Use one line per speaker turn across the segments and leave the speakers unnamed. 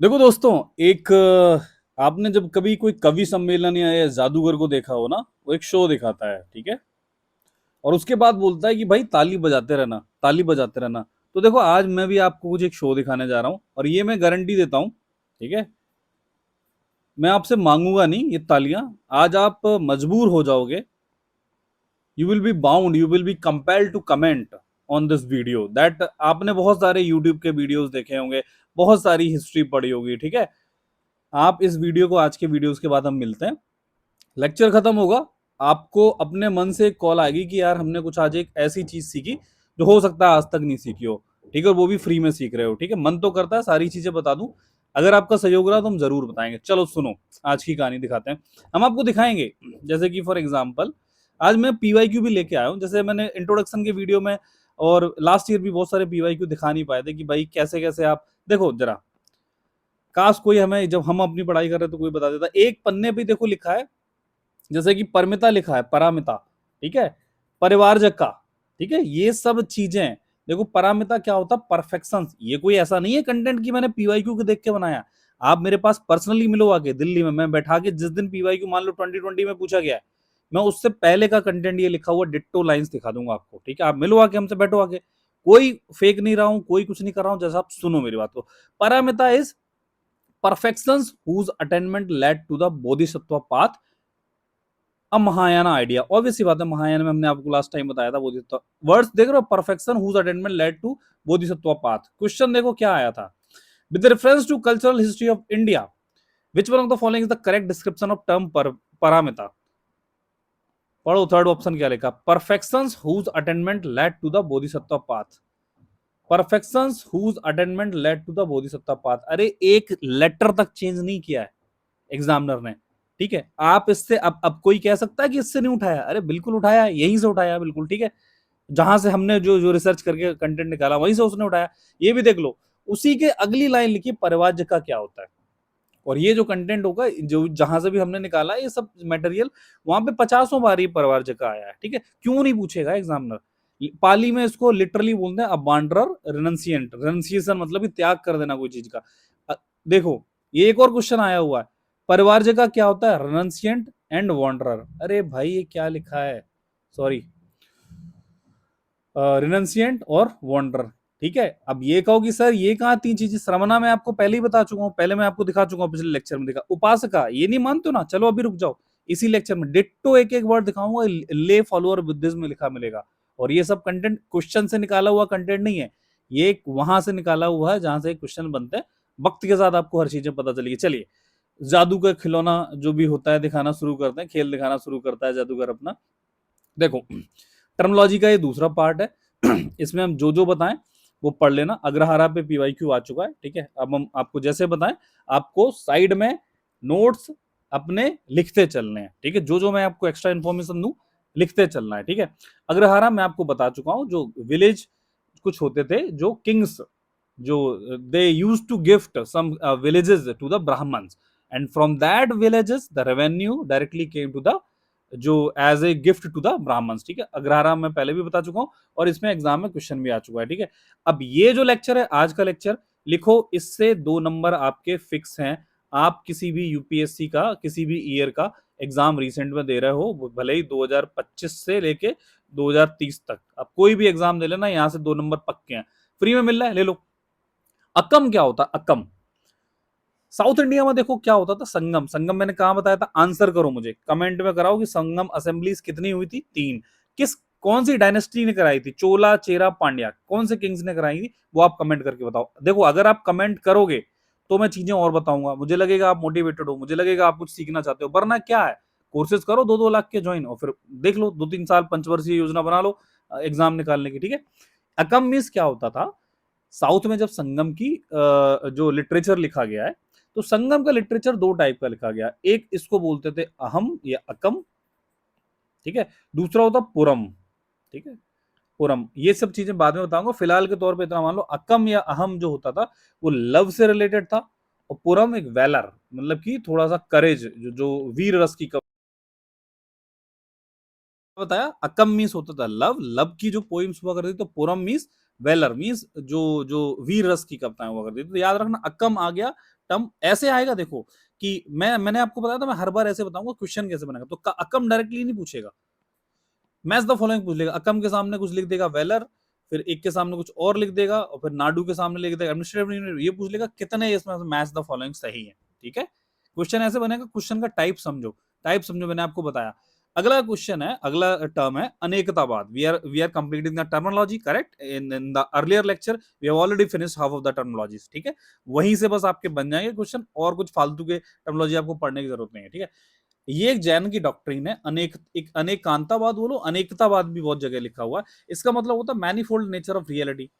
देखो दोस्तों, एक आपने जब कभी कोई कवि सम्मेलन या जादूगर को देखा हो ना, वो एक शो दिखाता है, ठीक है। और उसके बाद बोलता है कि भाई ताली बजाते रहना, ताली बजाते रहना। तो देखो, आज मैं भी आपको कुछ एक शो दिखाने जा रहा हूँ और ये मैं गारंटी देता हूँ, ठीक है। मैं आपसे मांगूंगा नहीं ये तालियां। आज आप मजबूर हो जाओगे, you will be bound, you will be compelled to comment on this video that आपने बहुत सारे यूट्यूब के वीडियोस देखे होंगे, बहुत सारी हिस्ट्री पढ़ी होगी, ठीक है। आप इस वीडियो को, आज के वीडियोस के बाद हम मिलते हैं, लेक्चर खत्म होगा, आपको अपने मन से एक कॉल आएगी कि यार हमने कुछ आज एक ऐसी चीज सीखी जो हो सकता है आज तक नहीं सीखी हो, ठीक है। वो भी फ्री में सीख रहे हो, ठीक है। मन तो करता है सारी चीजें बता दूं, अगर आपका सहयोग रहा तो हम जरूर बताएंगे। चलो सुनो, आज की कहानी दिखाते हैं। हम आपको दिखाएंगे, जैसे कि फॉर एग्जाम्पल आज मैं पीवाईक्यू भी लेके आया हूँ। जैसे मैंने इंट्रोडक्शन के वीडियो में और लास्ट ईयर भी बहुत सारे पीवाईक्यू दिखा नहीं पाए थे कि भाई कैसे कैसे आप देखो जरा, काश कोई हमें, जब हम अपनी पढ़ाई कर रहे तो कोई बता देता। एक पन्ने पे देखो लिखा है, जैसे कि परमिता लिखा है, परामिता, ठीक है, परिवारजक का, ठीक है, ये सब चीजें। देखो पारमिता क्या होता, परफेक्शन। ये कोई ऐसा नहीं है कंटेंट की मैंने पीवाईक्यू के देख के बनाया। आप मेरे पास पर्सनली मिलो आके दिल्ली में, मैं बैठा के जिस दिन पीवाईक्यू मान लो 2020 में पूछा गया है, मैं उससे पहले का कंटेंट ये लिखा हुआ डिट्टो लाइंस दिखा दूंगा आपको, ठीक है। आप मिलो आके, हमसे बैठो आके, कोई फेक नहीं रहा हूं, कोई कुछ नहीं कर रहा हूं, जैसा आप सुनो मेरी बात को। Paramita is perfections whose attainment led to the bodhisattva path, अब महायाना आइडिया, ऑब्वियस सी बात है, महायाना में हमने आपको लास्ट टाइम बताया था बोधिसत्व। वर्ड्स देख रहे हो, perfection whose attainment led to Bodhisattva path. Question देखो क्या आया था, with reference to cultural history of India which one of the following is the correct description of term Paramita. पढ़ो थर्ड ऑप्शन क्या लिखा, perfections whose attainment led to the Bodhisattva path. Perfections whose attainment led to the Bodhisattva path. अरे एक letter तक change नहीं किया है examiner ने, ठीक है। आप इससे अब कोई कह सकता है कि इससे नहीं उठाया, अरे बिल्कुल उठाया, यहीं से उठाया, बिल्कुल ठीक है। जहां से हमने जो जो रिसर्च करके कंटेंट निकाला वहीं से उसने उठाया। ये भी देख लो, उसी के अगली लाइन लिखी, परिवार्य का क्या होता है। और ये जो कंटेंट होगा, जो जहां से भी हमने निकाला ये सब मटेरियल, वहां पे 50 बार ये परिवार्य का आया है, ठीक है। क्यों नहीं पूछेगा एग्जामिनर। पाली में इसको लिटरली बोलते हैं अबांडरर रिनंसिएंट, रिनंसिएशन मतलब कि त्याग कर देना कोई चीज का। देखो ये एक और क्वेश्चन आया हुआ है, परिवार्य का क्या होता है, रिनंसिएंट एंड वॉन्डरर। अरे भाई ये क्या लिखा है, सॉरी, रिनंसिएंट और वॉन्डरर, ठीक है। अब ये कहो कि सर ये कहाँ तीन चीजें, श्रवणा मैं आपको पहले ही बता चुका हूँ, पहले मैं आपको दिखा चुका हूँ पिछले लेक्चर में। दिखा उपासका, ये नहीं मानते हो ना, चलो अभी रुक जाओ, इसी लेक्चर में डिट्टो एक एक वर्ड दिखाऊंगा, ले फॉलोअर बुद्धिज्म में लिखा मिलेगा। और ये सब कंटेंट क्वेश्चन से निकाला हुआ कंटेंट नहीं है, ये वहां से निकाला हुआ है जहां से क्वेश्चन बनते हैं। वक्त के साथ आपको हर चीजें पता चलेगी। चलिए, जादू का खिलौना जो भी होता है दिखाना शुरू करते हैं, खेल दिखाना शुरू करता है जादूगर अपना। देखो टर्मोलॉजी का ये दूसरा पार्ट है इसमें हम जो जो बताएं वो पढ़ लेना। अग्रहारा पे पीवाईक्यू आ चुका है, ठीक है। अब हम आपको जैसे बताएं, आपको साइड में नोट्स अपने लिखते चलने हैं, ठीक है। जो जो मैं आपको एक्स्ट्रा इन्फॉर्मेशन दूं, लिखते चलना है, ठीक है। अग्रहारा मैं आपको बता चुका हूं, जो विलेज कुछ होते थे, जो किंग्स, जो they use to gift some villages to the Brahmins, and from that villages the revenue directly came to the, जो as a gift to the Brahmins, ठीक है। अग्रहारा मैं पहले भी बता चुका हूं और इसमें एग्जाम में क्वेश्चन भी आ चुका है, ठीक है। अब ये जो लेक्चर है, आज का लेक्चर लिखो, इससे 2 नंबर आपके फिक्स हैं। आप किसी भी यूपीएससी का किसी भी ईयर का एग्जाम रिसेंट में दे रहे हो, भले ही 2025 से लेके 2030 तक, आप कोई भी एग्जाम दे लेना, यहां से 2 नंबर पक्के हैं, फ्री में मिल रहा है, ले लो। अकम क्या होता है, अकम साउथ इंडिया में देखो क्या होता था, संगम। संगम मैंने कहा बताया था, आंसर करो मुझे, कमेंट में कराओ कि संगम असेंबलीज कितनी हुई थी, 3। किस, कौन सी डायनेस्टी ने कराई थी, चोला चेरा पांड्या, कौन से किंग्स ने कराई थी, वो आप कमेंट करके बताओ। देखो अगर आप कमेंट करोगे तो मैं चीजें और बताऊंगा, मुझे लगेगा आप मोटिवेटेड हो, मुझे लगेगा आप कुछ सीखना चाहते हो। वरना क्या है, कोर्सेज करो 2-2 लाख के ज्वाइन, और फिर देख लो 2-3 साल पंचवर्षीय योजना बना लो एग्जाम निकालने की, ठीक है। अकम मीन्स क्या होता था, साउथ में जब संगम की जो लिटरेचर लिखा गया है, तो संगम का लिटरेचर 2 टाइप का लिखा गया, एक इसको बोलते थे अहम या अकम, ठीक है। दूसरा होता पुरम, ठीक है, पुरम। ये सब चीजें बाद में बताऊंगा, फिलहाल के तौर पे इतना मान लो, अकम या अहम जो होता था वो लव से रिलेटेड था, और पुरम एक वैलर, मतलब कि थोड़ा सा करेज, जो वीर रस की बताया। अकम मीन्स होता था लव, लव की जो पोइम्स हुआ करती थी, तो पुरम मीन्स वेलर, मीन्स जो जो वीर रस की कविताएं हुआ करती थी। तो याद रखना, अकम आ गया टर्म ऐसे आएगा, देखो कि मैंने आपको बताया था, मैं हर बार ऐसे बताऊंगा क्वेश्चन कैसे बनेगा। तो अकम डायरेक्टली नहीं पूछेगा, मैच द फॉलोइंग पूछ लेगा। अकम के सामने कुछ लिख देगा वेलर, फिर एक के सामने कुछ और लिख देगा, और फिर नाडू के सामने लिख देगा एडमिनिस्ट्रेटिव यूनिट। ये पूछ लेगा कितने इसमें मैच द फॉलोइंग सही है, ठीक है। क्वेश्चन ऐसे बनेगा, क्वेश्चन का टाइप समझो, टाइप समझो, मैंने आपको बताया। अगला क्वेश्चन है, अगला टर्म है Anekantavada. We are completing the terminology, correct. In the earlier lecture we have already finished half of the terminologies, ठीक है। वहीं से बस आपके बन जाएंगे क्वेश्चन, और कुछ फालतू के टर्मिनोलॉजी आपको पढ़ने की जरूरत नहीं है, ठीक है। ये एक जैन की डॉक्ट्रिन है, एक अनेकांतावाद बोलो, अनेकतावाद भी बहुत जगह लिखा हुआ है। इसका मतलब होता है मैनीफोल्ड नेचर ऑफ रियलिटी।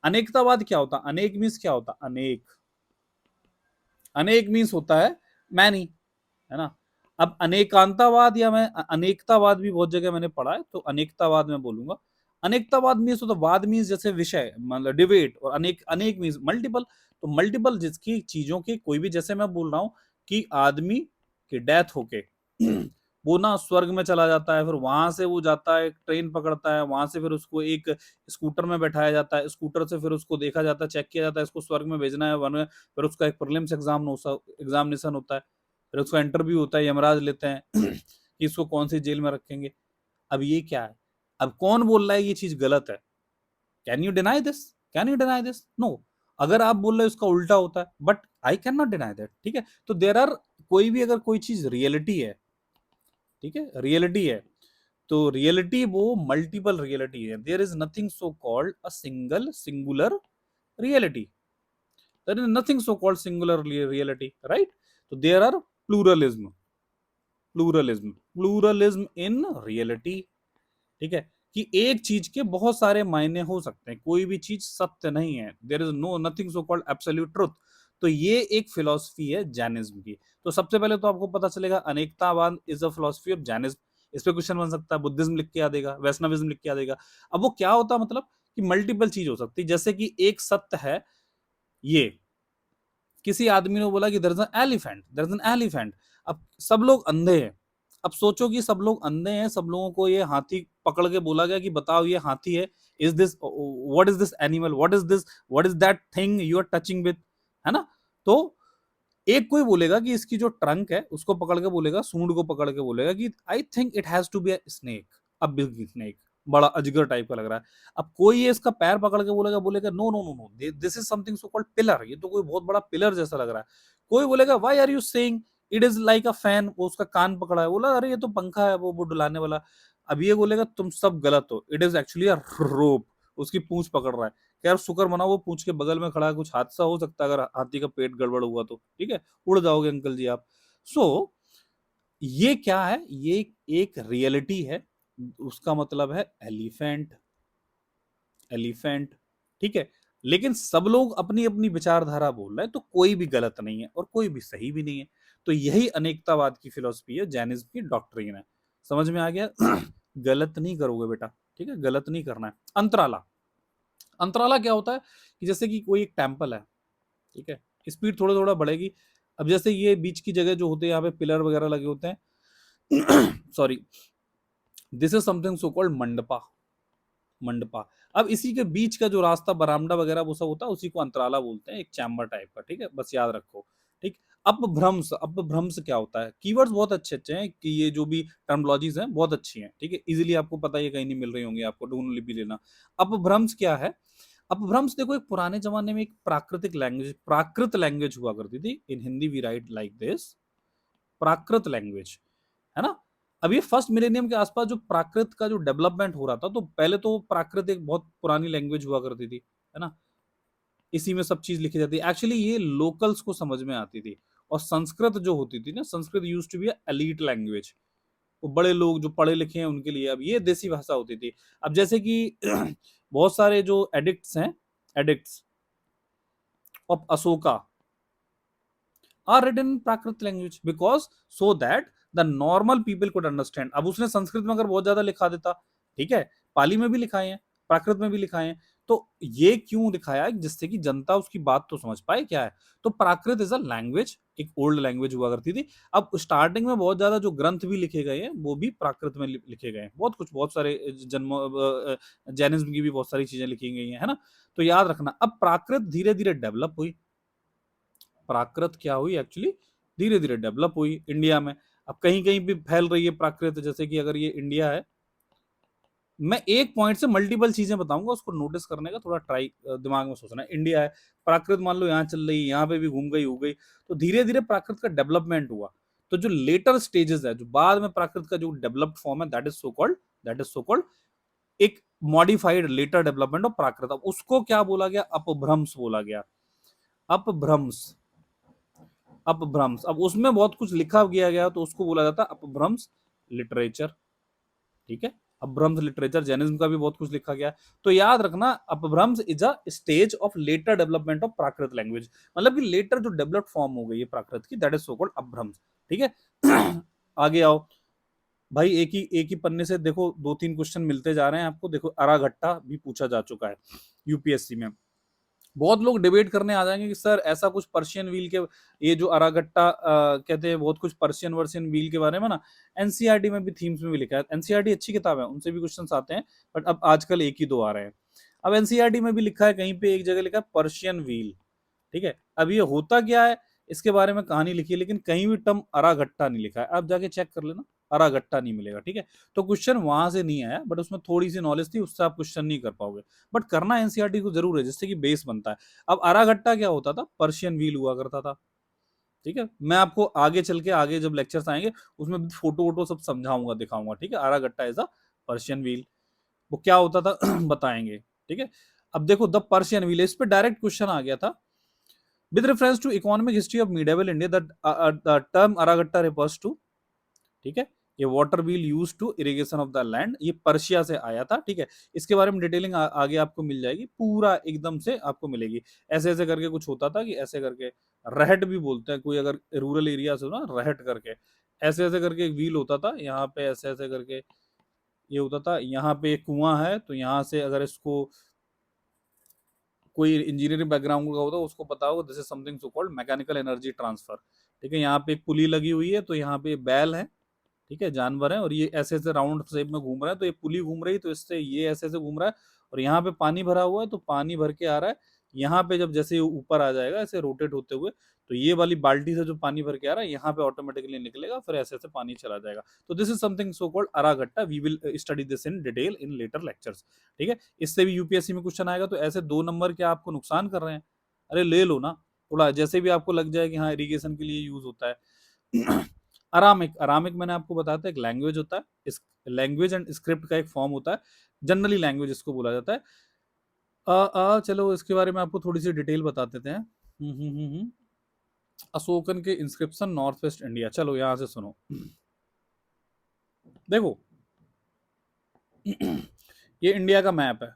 अनेकतावाद क्या होता है? अनेक मीन्स क्या होता है? अनेक, अनेक मीन्स होता है मैनी, है ना। अब अनेकांतावाद या मैं अनेकतावाद भी बहुत जगह मैंने पढ़ा है, तो अनेकतावाद में बोलूंगा। अनेकतावाद मीन्स होता, वाद मीन्स जैसे विषय, मतलब डिबेट, और अनेक, अनेक मीन्स मल्टीपल। तो मल्टीपल जिसकी चीजों की कोई भी, जैसे मैं बोल रहा हूं कि आदमी की डेथ होके वो ना स्वर्ग में चला जाता है, फिर वहां से वो जाता है, ट्रेन पकड़ता है, वहां से फिर उसको एक स्कूटर में बैठाया जाता है, स्कूटर से फिर उसको देखा जाता है, चेक किया जाता है, इसको स्वर्ग में भेजना है, वन में। फिर उसका एक प्रीलिम्स एग्जामिनेशन होता है, फिर उसका इंटरव्यू होता है, यमराज लेते हैं कि इसको कौन सी जेल में रखेंगे। अब ये क्या है? अब कौन बोल रहा है ये चीज गलत है? Can you deny this? Can you deny this? No. अगर आप बोल रहे हो इसका उल्टा होता है, but I can not deny that, ठीक है। तो देर आर, कोई भी अगर कोई चीज रियलिटी है, ठीक है, रियलिटी है, तो रियलिटी वो मल्टीपल रियलिटी है। There is nothing so called a single singular reality, there is nothing so called singular reality, right. तो there are pluralism, pluralism in reality, ठीक है। कि एक चीज के बहुत सारे मायने हो सकते हैं, कोई भी चीज सत्य नहीं है, there is no nothing so called absolute truth. तो ये एक फिलॉसफी है जैनिज्म की। तो सबसे पहले तो आपको पता चलेगा Anekantavada is a philosophy of Jainism. इस पे क्वेश्चन बन सकता है, बुद्धिज्म लिख के आ देगा, वैष्णविज्म लिख के आ देगा। अब वो क्या होता है, मतलब कि मल्टीपल चीज हो सकती है, जैसे कि एक सत्य है ये, किसी आदमी ने बोला कि there is an elephant, there is an elephant. अब सब लोग अंधे हैं, अब सोचो कि सब लोग अंधे हैं, सब लोगों को ये हाथी पकड़ के बोला गया कि बताओ ये हाथी है, is this, what is this animal, what is this, what is that thing you are touching with, है ना। तो एक कोई बोलेगा कि इसकी जो ट्रंक है उसको पकड़ के बोलेगा, सूंड को पकड़ के बोलेगा कि I think it has to be a snake, a big snake, बड़ा अजगर टाइप का लग रहा है। अब कोई ये इसका पैर पकड़ के बोलेगा, बोलेगा no no no no, this is something so called pillar, ये तो कोई बहुत बड़ा पिलर जैसा लग रहा है। कोई बोलेगा why are you saying it is like a fan, वो उसका कान पकड़ा है, बोला अरे ये तो पंखा है, वो डुलाने वाला। अब ये बोलेगा तुम सब गलत हो, इट इज एक्चुअली अ रोप, उसकी पूंछ पकड़ रहा है। यार शुक्र मनाओ वो पूंछ के बगल में खड़ा है, कुछ हादसा हो सकता है अगर हाथी का पेट गड़बड़ हुआ तो, ठीक है, उड़ जाओगे अंकल जी आप। सो ये क्या है? ये एक रियलिटी है, उसका मतलब है एलिफेंट, एलिफेंट, ठीक है। लेकिन सब लोग अपनी अपनी विचारधारा बोल रहे हैं, तो कोई भी गलत नहीं है और कोई भी सही भी नहीं है। तो यही अनेकतावाद की फिलॉसफी है, जैनिज्म की डॉक्ट्रिन है। समझ में आ गया? गलत नहीं करोगे बेटा, ठीक है, गलत नहीं करना है। अंतराला, अंतराला क्या होता है कि जैसे कि कोई एक टेम्पल है, ठीक है, स्पीड थोड़ा थोड़ा बढ़ेगी। अब जैसे ये बीच की जगह जो होते हैं, यहाँ पे पिलर वगैरह लगे होते हैं sorry, this is something so called mandapa, mandapa. अब इसी के बीच का जो रास्ता, बरामदा वगैरह वो सब होता है, उसी को अंतराला बोलते हैं, एक चैम्बर टाइप का, ठीक है, बस याद रखो, ठीक। अपभ्रंश, अपभ्रंश क्या होता है? कीवर्ड्स बहुत अच्छे अच्छे हैं कि ये जो भी टर्मिनोलॉजीज हैं बहुत अच्छी हैं, ठीक है, इजीली आपको पता है, कहीं नहीं मिल रही होंगी आपको, ढूंढ भी लेना। अपभ्रंश क्या है? अपभ्रंश देखो, एक पुराने जमाने में एक प्राकृतिक लैंग्वेज, प्राकृत लैंग्वेज हुआ करती थी। In Hindi we write like this, Prakrit language, है ना। अब ये फर्स्ट मिलेनियम के आसपास जो प्राकृत का जो डेवलपमेंट हो रहा था, तो पहले तो प्राकृत एक बहुत पुरानी लैंग्वेज हुआ करती थी, है ना। इसी में सब चीज लिखी जाती है, एक्चुअली ये लोकल्स को समझ में आती थी। और संस्कृत जो होती थी ना, Sanskrit used to be elite language, वो बड़े लोग जो पढ़े लिखे हैं उनके लिए। अब ये देसी भाषा होती थी। अब जैसे कि बहुत सारे जो एडिक्ट्स हैं, addicts of Ashoka are written in Prakrit language, because so that the normal people could understand. अब उसने संस्कृत में अगर बहुत ज्यादा लिखा देता, ठीक है, पाली में भी लिखाए हैं, प्राकृत में भी लिखाए हैं, तो ये क्यों दिखाया है? जिससे कि जनता उसकी बात तो समझ पाए क्या है। तो प्राकृत इज अ लैंग्वेज, एक ओल्ड लैंग्वेज हुआ करती थी। अब स्टार्टिंग में बहुत ज्यादा जो ग्रंथ भी लिखे गए हैं वो भी प्राकृत में लिखे गए हैं, बहुत कुछ, बहुत सारे जन्म, जैनिज्म की भी बहुत सारी चीजें लिखी गई हैं, है ना। तो याद रखना, अब प्राकृत धीरे धीरे डेवलप हुई, प्राकृत क्या हुई एक्चुअली, धीरे धीरे डेवलप हुई इंडिया में। अब कहीं कहीं भी फैल रही है प्राकृत, जैसे कि अगर ये इंडिया है, मैं एक पॉइंट से मल्टीपल चीजें बताऊंगा, उसको नोटिस करने का थोड़ा ट्राई दिमाग में सोचना है। इंडिया है, प्राकृत मान लो यहाँ चल रही है, यहाँ पे भी घूम गई हो गई, तो धीरे धीरे प्राकृत का डेवलपमेंट हुआ। तो जो लेटर स्टेजेस है, जो बाद में प्राकृत का जो डेवलप्ड फॉर्म है, दैट इज सो कॉल्ड एक मॉडिफाइड लेटर डेवलपमेंट ऑफ प्राकृत। अब उसको क्या बोला गया, अपभ्रंश बोला गया। अपभ्रंश, अपभ्रंश। अब उसमें बहुत कुछ लिखा गया तो उसको बोला जाता है अपभ्रंश लिटरेचर, ठीक है। अपभ्रंश लिटरेचर, जैनिज्म का भी बहुत कुछ लिखा गया। तो याद रखना, Apabhramsha is a stage of later development of Prakrit language, मतलब कि लेटर जो डेवलप्ड फॉर्म हो गई है प्राकृत की, दैट इज सो कॉल्ड अपभ्रंश, ठीक है। आगे आओ भाई, एक ही पन्ने से देखो, 2-3 क्वेश्चन मिलते जा रहे हैं आपको। देखो अराघट्टा भी पूछा जा चुका है यूपीएससी में। बहुत लोग डिबेट करने आ जाएंगे कि सर ऐसा कुछ पर्शियन व्हील के, ये जो अरागट्टा कहते हैं, बहुत कुछ पर्शियन वर्शियन व्हील के बारे में ना एनसीईआरटी में भी, थीम्स में भी लिखा है। एनसीईआरटी अच्छी किताब है, उनसे भी क्वेश्चंस आते हैं, बट अब आजकल एक ही दो आ रहे हैं। अब एनसीईआरटी में भी लिखा है, कहीं पे एक जगह लिखा है पर्शियन व्हील, ठीक है। अब ये होता क्या है, इसके बारे में कहानी लिखी है, लेकिन कहीं भी टर्म अरागट्टा नहीं लिखा है। आप जाके चेक कर लेना, अरागट्टा नहीं मिलेगा, ठीक है। तो क्वेश्चन वहां से नहीं आया, बट उसमें थोड़ी सी नॉलेज थी, उससे आप क्वेश्चन नहीं कर पाओगे, बट करना एनसीईआरटी को जरूर है, जिससे कि बेस बनता है। अब अरागट्टा क्या होता था, पर्शियन व्हील हुआ करता था, ठीक है। मैं आपको आगे चल के, आगे जब लेक्चर्स आएंगे उसमें फोटो वोटो सब समझाऊंगा, दिखाऊंगा, ठीक है। अरागट्टा इज अ पर्शियन व्हील, वो क्या होता था बताएंगे, ठीक है। अब देखो द पर्शियन व्हील, इस पे डायरेक्ट क्वेश्चन आ गया था। With reference to economic history of medieval India, the term Aragatta refers to, ठीक है, ये water wheel use to irrigation of the land, ये पर्शिया से आया था, ठीक है। इसके बारे में डिटेलिंग आगे आपको मिल जाएगी, पूरा एकदम से आपको मिलेगी। ऐसे ऐसे करके कुछ होता था कि ऐसे करके, रहट भी बोलते हैं कोई अगर रूरल एरिया से हो ना, रहट करके ऐसे ऐसे करके एक व्हील होता था यहाँ पे, ऐसे ऐसे करके ये होता था। यहाँ पे एक कुआं है, तो यहाँ से अगर इसको कोई इंजीनियरिंग बैकग्राउंड का होता है उसको पता होगा, this is something so called mechanical energy transfer, ठीक है। यहाँ पे एक पुली लगी हुई है, तो यहाँ पे बैल है, ठीक है, जानवर है, और ये ऐसे ऐसे राउंड शेप में घूम रहा है, तो ये पुली घूम रही है, तो इससे ये ऐसे ऐसे घूम रहा है, और यहाँ पे पानी भरा हुआ है, तो पानी भर के आ रहा है। यहाँ पे जब जैसे ऊपर आ जाएगा ऐसे रोटेट होते हुए, तो ये वाली बाल्टी से जो पानी भर के आ रहा है, यहाँ पे ऑटोमेटिकली निकलेगा, फिर ऐसे ऐसे पानी चला जाएगा। तो this is something so called Araghatta. We will study this in detail in later lectures, ठीक है। इससे भी यूपीएससी में क्वेश्चन आएगा। तो ऐसे 2 नंबर क्या आपको नुकसान कर रहे हैं, अरे ले लो ना थोड़ा, जैसे भी आपको लग जाए कि हाँ इरिगेशन के लिए यूज होता है। अरामिक, अरामिक मैंने आपको बताया था एक लैंग्वेज होता है, इस लैंग्वेज एंड स्क्रिप्ट का एक फॉर्म होता है, जनरली लैंग्वेज इसको बोला जाता है। चलो इसके बारे में आपको थोड़ी सी डिटेल बता देते हैं। अशोकन के इंस्क्रिप्शन नॉर्थ वेस्ट इंडिया, चलो यहां से सुनो। देखो ये इंडिया का मैप है,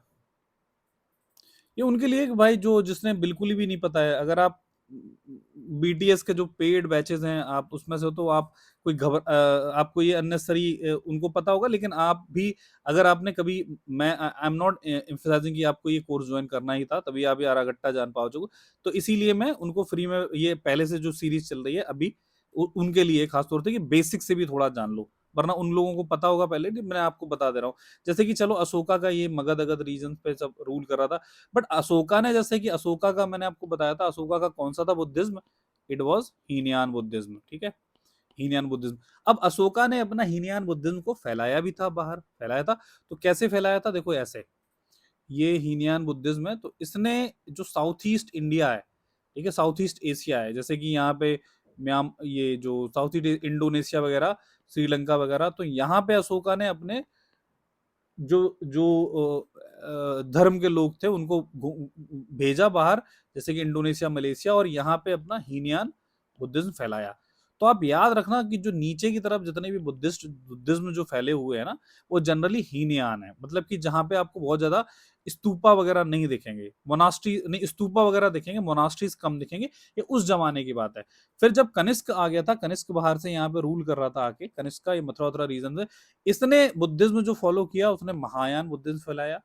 ये उनके लिए भाई जो जिसने बिल्कुल भी नहीं पता है, अगर आप बीटीएस के जो पेड बैचेस हैं आप उसमें से हो, तो आप कोई आपको ये अननेसेसरी उनको पता होगा, लेकिन आप भी अगर आपने कभी, मैं आई एम नॉट एम्फसाइजिंग कि आपको ये कोर्स ज्वाइन करना ही था तभी आप ये आरागट्टा जान पाओगे, तो इसीलिए मैं उनको फ्री में ये पहले से जो सीरीज चल रही है अभी उनके लिए खासतौर से कि बेसिक से भी थोड़ा जान लो, वरना उन लोगों को पता होगा पहले, नहीं मैं आपको बता दे रहा हूँ। जैसे कि चलो अशोका का ये मगध अगध रीजन पे सब रूल कर रहा था, बट अशोका ने, जैसे कि अशोका का मैंने आपको बताया था, अशोका का कौन सा था Buddhism, it was Hinayana Buddhism, ठीक है, हीनयान बुद्धिज्म। अब अशोका ने अपना हीनयान बुद्धिज्म को फैलाया भी था, बाहर फैलाया था। तो कैसे फैलाया था, देखो ऐसे, ये हीनयान बुद्धिज्म है, तो इसने जो साउथ ईस्ट इंडिया है, ठीक है, साउथ ईस्ट एशिया है, जैसे कि यहाँ पे म्याम, ये जो साउथ ईस्ट इंडोनेशिया वगैरह, श्रीलंका वगैरह, तो यहाँ पे अशोका ने अपने जो जो धर्म के लोग थे उनको भेजा बाहर, जैसे कि इंडोनेशिया, मलेशिया, और यहाँ पे अपना हीनयान बुद्धिज्म फैलाया। तो आप याद रखना कि जो नीचे की तरफ जितने भी बुद्धिज्म जो फैले हुए हैं ना, वो जनरली हीनयान है, मतलब कि जहाँ पे आपको बहुत ज्यादा स्तूपा वगैरह नहीं दिखेंगे, मोनास्ट्री नहीं, स्तूपा वगैरह दिखेंगे, मोनास्ट्रीज कम दिखेंगे। ये उस जमाने की बात है। फिर जब कनिष्क आ गया था, कनिष्क बाहर से यहाँ पे रूल कर रहा था आके, कनिष्क का ये मथुरा वथुरा रीजन से, इसने बुद्धिज्म जो फॉलो किया, उसने महायान बुद्धिज्म फैलाया।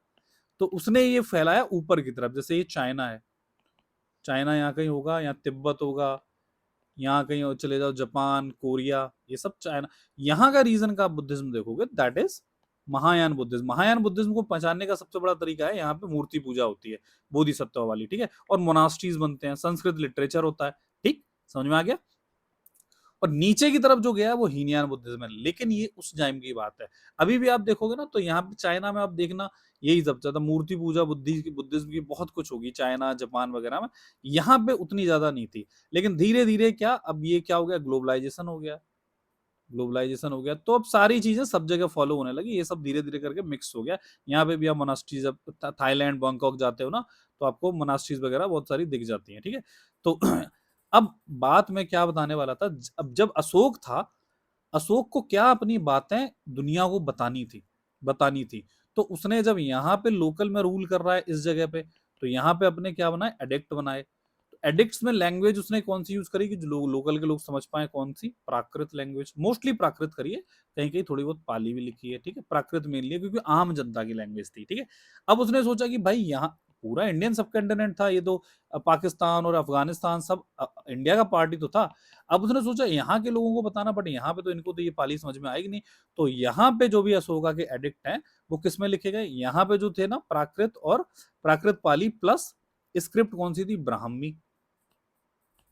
तो उसने ये फैलाया ऊपर की तरफ, जैसे ये चाइना है, चाइना यहाँ कहीं होगा, यहाँ तिब्बत होगा, यहाँ कहीं और चले जाओ, जापान, कोरिया, ये सब चाइना, यहाँ का रीजन का बुद्धिज्म देखोगे, that is Mahayana Buddhism. Mahayana Buddhism को पहचानने का सबसे बड़ा तरीका है, यहाँ पे मूर्ति पूजा होती है बोधिसत्व वाली, ठीक है, और मोनास्ट्रीज बनते हैं, संस्कृत लिटरेचर होता है, ठीक। समझ में आ गया। और नीचे की तरफ जो गया है वो हीनियान बुद्धिज्म है, लेकिन ये उस टाइम की बात है। अभी भी आप देखोगे ना तो यहाँ पे चाइना में आप देखना यही सब ज्यादा मूर्ति पूजा बुद्धिज्म की बहुत कुछ होगी, चाइना जापान वगैरह में। यहाँ पे उतनी ज्यादा नहीं थी, लेकिन धीरे धीरे क्या अब ये क्या हो गया, ग्लोबलाइजेशन हो गया। ग्लोबलाइजेशन हो गया तो अब सारी चीजें सब जगह फॉलो होने लगी, ये सब धीरे धीरे करके मिक्स हो गया। यहाँ पे भी आप मोनास्ट्रीज, अब थाईलैंड बैंकॉक जाते हो ना तो आपको मोनास्ट्रीज वगैरह बहुत सारी दिख जाती हैं, ठीक है। तो अब बात मैं क्या बताने वाला था, अब जब अशोक था, अशोक को क्या अपनी बातें दुनिया को बतानी थी। तो उसने जब यहाँ पे लोकल में रूल कर रहा है इस जगह पे, तो यहाँ पे अपने क्या बनाए, एडिक्ट बनाए। एडिक्ट्स में लैंग्वेज उसने कौन सी यूज करी कि जो लोकल के लोग समझ पाए, कौन सी, प्राकृत लैंग्वेज, मोस्टली प्राकृत करी है, कहीं कहीं थोड़ी बहुत पाली भी लिखी है, ठीक है। प्राकृत मेनली क्योंकि आम जनता की लैंग्वेज थी, ठीक है। अब उसने सोचा कि भाई यहाँ पूरा इंडियन सब कंटिनेंट था ये तो, पाकिस्तान और अफगानिस्तान सब इंडिया का पार्टी तो था। अब उसने सोचा यहाँ के लोगों को बताना, बट यहाँ पे तो इनको तो ये पाली समझ में आएगी नहीं। तो यहाँ पे जो भी अशोका के एडिक्ट हैं वो किस में लिखे गए, यहाँ पे जो थे ना प्राकृत और प्राकृत पाली प्लस स्क्रिप्ट कौन सी थी, ब्राह्मी,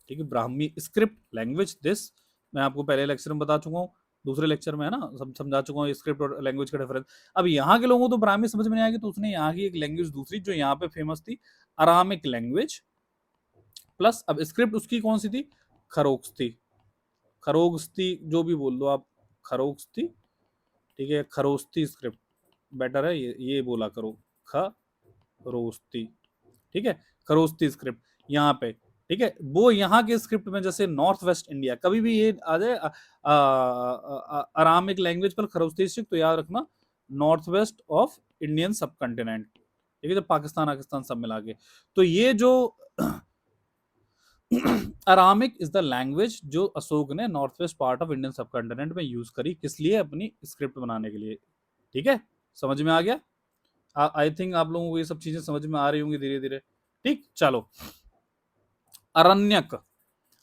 ठीक है। ब्राह्मी स्क्रिप्ट लैंग्वेज दिस मैं आपको पहले लेक्चर में बता चुका हूँ, दूसरे लेक्चर में है ना समझा चुका हूँ स्क्रिप्ट और लैंग्वेज का डिफरेंस। अब यहाँ के लोगों को तो ब्राह्मी समझ में नहीं आएगी, तो उसने यहाँ की एक लैंग्वेज दूसरी जो यहाँ पे फेमस थी, अरामिक लैंग्वेज प्लस, अब स्क्रिप्ट उसकी कौन सी थी, खरोक्स्ती, खरोगस्ती जो भी बोल दो आप, खरोगस्ती, ठीक है। खरोस्ती स्क्रिप्ट बेटर है, ये बोला करो, खरोस्ती, ठीक है। खरोस्ती स्क्रिप्ट यहाँ पे, ठीक है। वो यहाँ के स्क्रिप्ट में जैसे नॉर्थ वेस्ट इंडिया कभी भी ये आ जाए अरामिक लैंग्वेज पर खरोस्ती स्क्रिप्ट, तो याद रखना नॉर्थ वेस्ट ऑफ इंडियन सब कंटिनेंट, ठीक है, जब पाकिस्तान सब मिला के। तो ये जो अरामिक इज द लैंग्वेज जो अशोक ने north west part of Indian सब कंटिनेंट में यूज करी, किस लिए, अपनी स्क्रिप्ट बनाने के लिए, ठीक है। समझ में आ गया। आई थिंक आप लोगों को ये सब चीजें समझ में आ रही होंगी धीरे धीरे, ठीक। चलो, अरण्यक,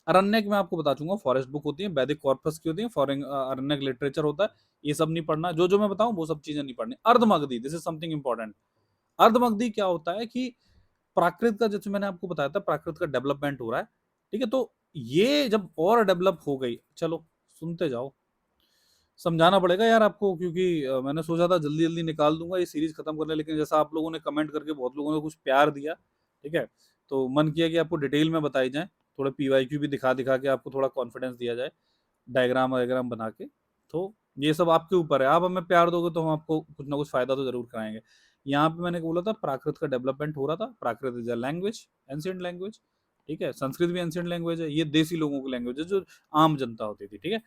अरण्यक में आपको बता चूंगा फॉरेस्ट बुक होती है, वैदिक कॉर्पस की होती है, फॉरेन अरण्यक लिटरेचर होता है, ये सब नहीं पढ़ना, जो मैं बताऊं वो सब चीजें नहीं पढ़नी। Ardhamagadhi, this is something important. Ardhamagadhi क्या होता है कि प्राकृत का, जैसे मैंने आपको बताया था प्राकृत का डेवलपमेंट हो रहा है, ठीक है। तो ये जब और डेवलप हो गई, चलो सुनते जाओ, समझाना पड़ेगा यार आपको, क्योंकि मैंने सोचा था जल्दी जल्दी निकाल दूंगा ये सीरीज खत्म करने, लेकिन जैसा आप लोगों ने कमेंट करके बहुत लोगों ने कुछ प्यार दिया, ठीक है, तो मन किया कि आपको डिटेल में बताई जाए, थोड़ा पीवाईक्यू भी दिखा दिखा के आपको थोड़ा कॉन्फिडेंस दिया जाए, डायग्राम वायग्राम बना के। तो ये सब आपके ऊपर है, आप हमें प्यार दोगे तो हम आपको कुछ ना कुछ फायदा तो जरूर कराएंगे। यहाँ पे मैंने बोला था प्राकृत का डेवलपमेंट हो रहा था, Prakrit is a language, ancient language, ठीक है। संस्कृत भी एंशिएंट लैंग्वेज है, ये देसी लोगों की लैंग्वेज है जो आम जनता होती थी, ठीक है।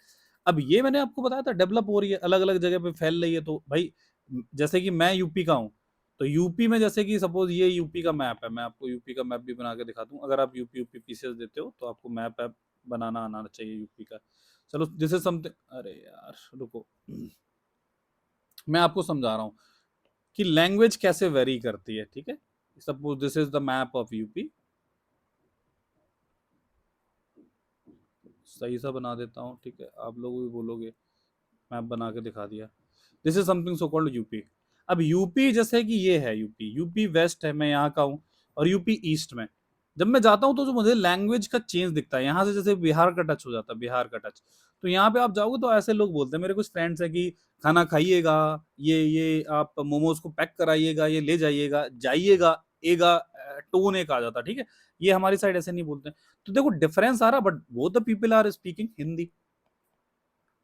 अब ये मैंने आपको बताया था डेवलप हो रही है, अलग अलग जगह पे फैल रही है, तो भाई जैसे कि मैं यूपी का हूँ, तो यूपी में जैसे कि सपोज ये यूपी का मैप है, मैं आपको यूपी का मैप भी बना के दिखा दूं, अगर आप यूपी यूपी पीसीएस देते हो तो आपको मैप ऐप बनाना आना चाहिए यूपी का। चलो दिस इज समथिंग, अरे यार रुको, मैं आपको समझा रहा हूँ कि लैंग्वेज कैसे वेरी करती है, ठीक है। Suppose this is the map of UP, सही सा बना देता हूँ, ठीक है, आप लोग भी बोलोगे मैप बना के दिखा दिया। This is something so called UP. अब यूपी जैसे कि ये है, यूपी यूपी वेस्ट है, मैं यहाँ का हूँ, और यूपी ईस्ट में जब मैं जाता हूँ तो जो मुझे लैंग्वेज का चेंज दिखता है, यहाँ से जैसे बिहार का टच हो जाता है, बिहार का टच, तो यहाँ पे आप जाओगे तो ऐसे लोग बोलते हैं, मेरे कुछ फ्रेंड्स हैं कि खाना खाइएगा, ये आप मोमोज को पैक कराइएगा, ये ले जाइएगा, जाइएगा, एगा टोन एक आ जाता, ठीक है। ये हमारी साइड ऐसे नहीं बोलते। तो देखो डिफरेंस आ रहा, बट वो the people are speaking Hindi,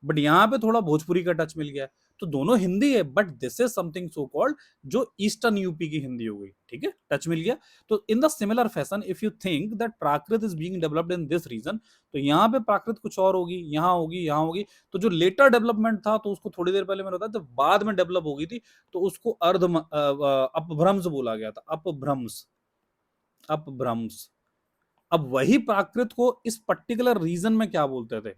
but यहाँ पे थोड़ा भोजपुरी का टच मिल गया है, तो दोनों हिंदी है, but this is something so called जो ईस्टर्न यूपी की हिंदी हो गई, ठीक है, टच मिल गया। तो in the similar fashion if you think that Prakrit is being developed in this region, तो यहाँ पे प्राकृत कुछ और होगी, यहाँ होगी, यहाँ होगी, तो जो लेटर डेवलपमेंट था, तो उसको थोड़ी देर पहले मैंने बताया जब बाद में डेवलप हो गई थी, तो उसको अपभ्रंश बोला गया था, अपभ्रंश, अपभ्रंश। अब वही प्राकृत को इस पर्टिकुलर रीजन में क्या बोलते थे,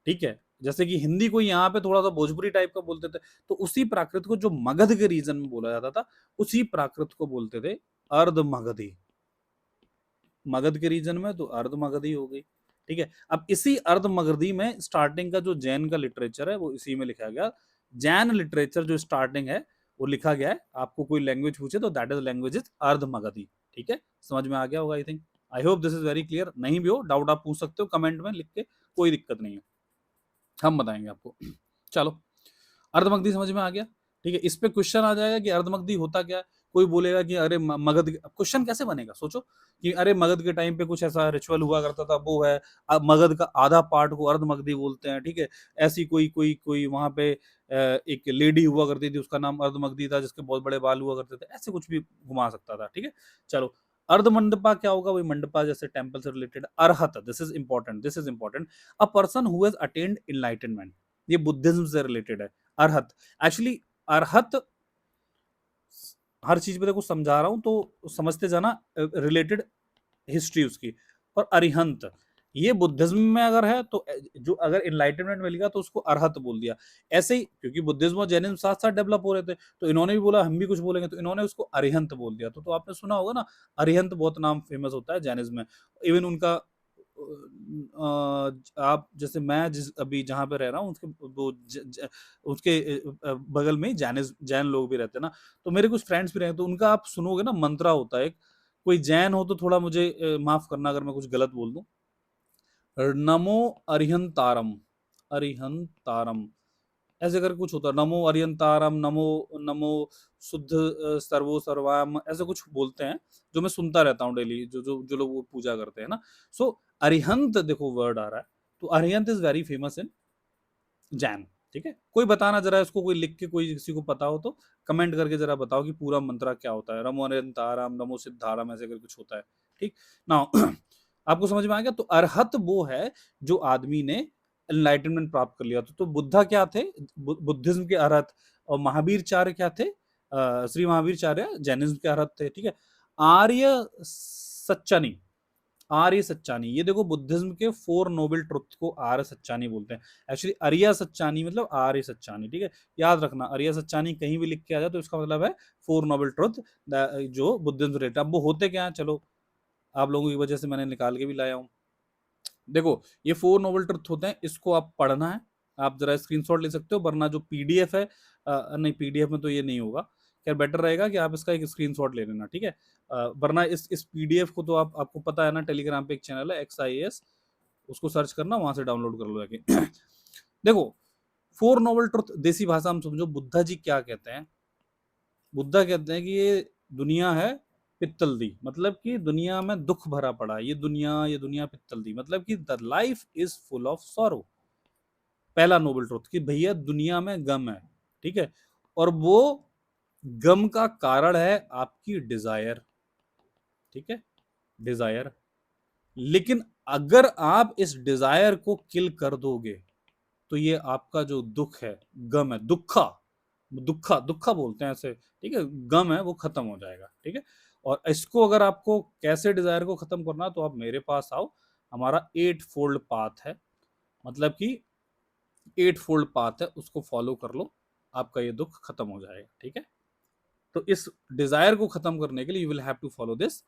ठीक है, जैसे कि हिंदी को यहाँ पे थोड़ा सा भोजपुरी टाइप का बोलते थे, तो उसी प्राकृत को जो मगध के रीजन में बोला जाता था, उसी प्राकृत को बोलते थे अर्ध मगधी। मगध के रीजन में तो अर्ध मगधी हो गई, ठीक है। अब इसी अर्ध मगधी में स्टार्टिंग का जो जैन का लिटरेचर है वो इसी में लिखा गया, जैन लिटरेचर जो स्टार्टिंग है वो लिखा गया है। आपको कोई लैंग्वेज पूछे तो दैट इज लैंग्वेज इज अर्ध मगधी, ठीक है, समझ में आ गया होगा I think. I hope this is very clear. नहीं भी हो डाउट आप पूछ सकते हो कमेंट में लिख के, कोई दिक्कत नहीं है, हम बताएंगे आपको। चलो, अर्धमगधी समझ में आ गया, ठीक है। इस पे क्वेश्चन आ जाएगा कि अर्धमगधी होता क्या है। कोई बोलेगा कि अरे मगध, क्वेश्चन कैसे बनेगा सोचो कि अरे मगध के टाइम पे कुछ ऐसा रिचुअल हुआ करता था, वो है। अब मगध का आधा पार्ट को अर्धमगधी बोलते हैं, ठीक है। ऐसी कोई कोई कोई वहां पे एक लेडी हुआ करती थी, उसका नाम अर्धमगधी था, जिसके बहुत बड़े बाल हुआ करते थे, ऐसे कुछ भी घुमा सकता था, ठीक है। चलो, अर्धमंडपा क्या होगा, वही मंडपा जैसे टेम्पल से related. Arhat, this is important, this is important, a person who has attained enlightenment, ये बुद्धिज्म से रिलेटेड है। अरहत, एक्चुअली अरहत, हर चीज पे देखो समझा रहा हूं तो समझते जाना, रिलेटेड हिस्ट्री उसकी। और अरिहंत, ये बुद्धिज्म में अगर है तो जो अगर इनलाइटनमेंट मिल गया तो उसको अरहत बोल दिया। ऐसे ही क्योंकि बुद्धिज्म और जैनिज्म साथ साथ डेवलप हो रहे थे, तो इन्होंने भी बोला हम भी कुछ बोलेंगे, तो इन्होंने उसको अरिहंत बोल दिया। तो आपने सुना होगा ना, अरिहंत बहुत नाम फेमस होता है जैनिज्म में। इवन उनका आप जैसे मैं जिस अभी जहां पे रह रहा हूँ उसके वो उसके बगल में जैन लोग भी रहते हैं ना, तो मेरे कुछ फ्रेंड्स भी रहे, तो उनका आप सुनोगे ना मंत्रा होता है एक। कोई जैन हो तो थोड़ा मुझे माफ करना अगर मैं कुछ गलत बोल दूं। नमो अरिहंतारम, अरिहंतारम ऐसे करके कुछ होता है। नमो अरियंतारम, नमो नमो शुद्ध सर्वो सर्वाम, ऐसे कुछ बोलते हैं जो मैं सुनता रहता हूँ डेली, जो लोग वो पूजा करते हैं ना। सो अरिहंत देखो वर्ड आ रहा है, तो Arihant is very famous in Jain, ठीक है। कोई बताना जरा इसको, कोई लिख के, कोई किसी को पता हो तो कमेंट करके जरा बताओ कि पूरा मंत्रा क्या होता है। नमो अरियंताराम, नमो सिद्धाराम, ऐसे करके कुछ होता है, ठीक ना। आपको समझ में आ गया। तो अरहत वो है जो आदमी ने एनलाइटनमेंट प्राप्त कर लिया। तो बुद्धा क्या थे, बुद्धिज्म के अरहत। और महावीरचार्य क्या थे, श्री महावीरचार्य जैनिज्म के अरहत थे, ठीक है। आर्य सच्चानी, आर्य सच्चानी, ये देखो बुद्धिज्म के 4 नोबल ट्रुथ को आर्य सच्चानी बोलते हैं। एक्चुअली अरिया सच्चानी मतलब आर्य सच्चानी, ठीक है। याद रखना, अरिया सच्चानी कहीं भी लिख के आ जाए तो इसका मतलब है 4 नोबल ट्रुथ जो बुद्धिज्म रिलेटेड। अब वो होते क्या है, चलो आप लोगों की वजह से मैंने निकाल के भी लाया हूँ। देखो, ये 4 नोबल ट्रुथ होते हैं, इसको आप पढ़ना है। आप जरा स्क्रीनशॉट ले सकते हो, वरना जो पीडीएफ है, नहीं पीडीएफ में तो ये नहीं होगा, खैर बेटर रहेगा कि आप इसका एक स्क्रीनशॉट ले लेना, ठीक है। वरना इस पीडीएफ को तो आपको पता है ना, टेलीग्राम पे एक चैनल है XIAS, उसको सर्च करना, वहां से डाउनलोड कर लो जाके। देखो, 4 नोबल ट्रुथ देसी भाषा में समझो, बुद्धा जी क्या कहते हैं। बुद्धा कहते हैं कि ये दुनिया है पित्तल दी, मतलब कि दुनिया में दुख भरा पड़ा है, ये दुनिया पित्तल दी, मतलब कि the life is full of sorrow. पहला नोबल ट्रुथ कि भैया दुनिया में गम है, ठीक है। और वो गम का कारण है आपकी डिजायर, ठीक है, डिजायर। लेकिन अगर आप इस डिजायर को किल कर दोगे तो ये आपका जो दुख है, गम है, दुखा, दुखा दुखा बोलते हैं ऐसे, ठीक है, गम है वो खत्म हो जाएगा, ठीक है। और इसको अगर आपको कैसे डिजायर को खत्म करना, तो आप मेरे पास आओ, हमारा 8 फोल्ड पाथ है, मतलब कि 8 फोल्ड पाथ है, उसको फॉलो कर लो, आपका ये दुख खत्म हो जाएगा, ठीक है। तो इस डिजायर को खत्म करने के लिए you will have to follow this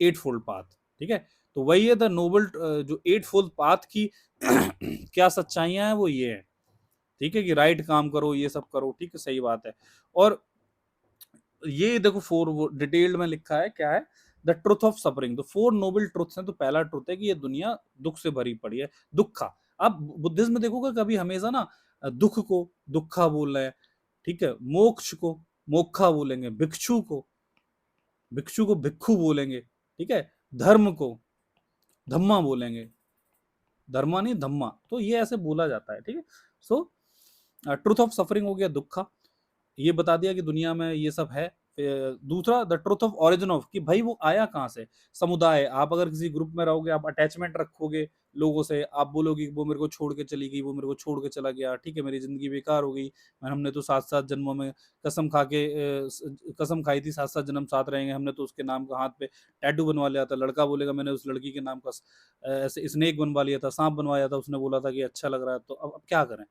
8 fold path, ठीक है। तो वही है द नोबल, जो 8 फोल्ड पाथ की क्या सच्चाइयां हैं वो ये है, ठीक है, कि राइट काम करो, ये सब करो, ठीक है, सही बात है। और ये देखो 4 डिटेल्ड में लिखा है क्या है, द ट्रुथ ऑफ सफरिंग, तो 4 नोबल ट्रुथ्स हैं। तो पहला ट्रुथ है कि ये दुनिया दुख से भरी पड़ी है, दुखा। आप बुद्धिज्म में देखोगे कभी हमेशा ना दुख को दुखा बोल रहे हैं, ठीक है, मोक्ष को मोक्षा बोलेंगे, भिक्षु को भिक्षु बोलेंगे, ठीक है, धर्म को धम्मा बोलेंगे, धर्मा नहीं धम्मा, तो ये ऐसे बोला जाता है, ठीक है। सो ट्रुथ ऑफ सफरिंग हो गया दुखा, ये बता दिया कि दुनिया में ये सब है। दूसरा the truth of origin of, कि भाई वो आया कहाँ से, समुदाय। आप अगर किसी ग्रुप में रहोगे, आप अटैचमेंट रखोगे लोगों से, आप बोलोगे वो मेरे को छोड़ के चली गई, वो मेरे को छोड़ के चला गया, ठीक है, मेरी जिंदगी बेकार हो गई, हमने तो 7-7 जन्मों में कसम खा के कसम खाई थी, 7-7 जन्म साथ रहेंगे, हमने तो उसके नाम का हाथ पे टैटू बनवा लिया था। लड़का बोलेगा मैंने उस लड़की के नाम का ऐसे स्नेक बनवा लिया था, सांप बनवाया था, उसने बोला था कि अच्छा लग रहा है, तो अब क्या करें,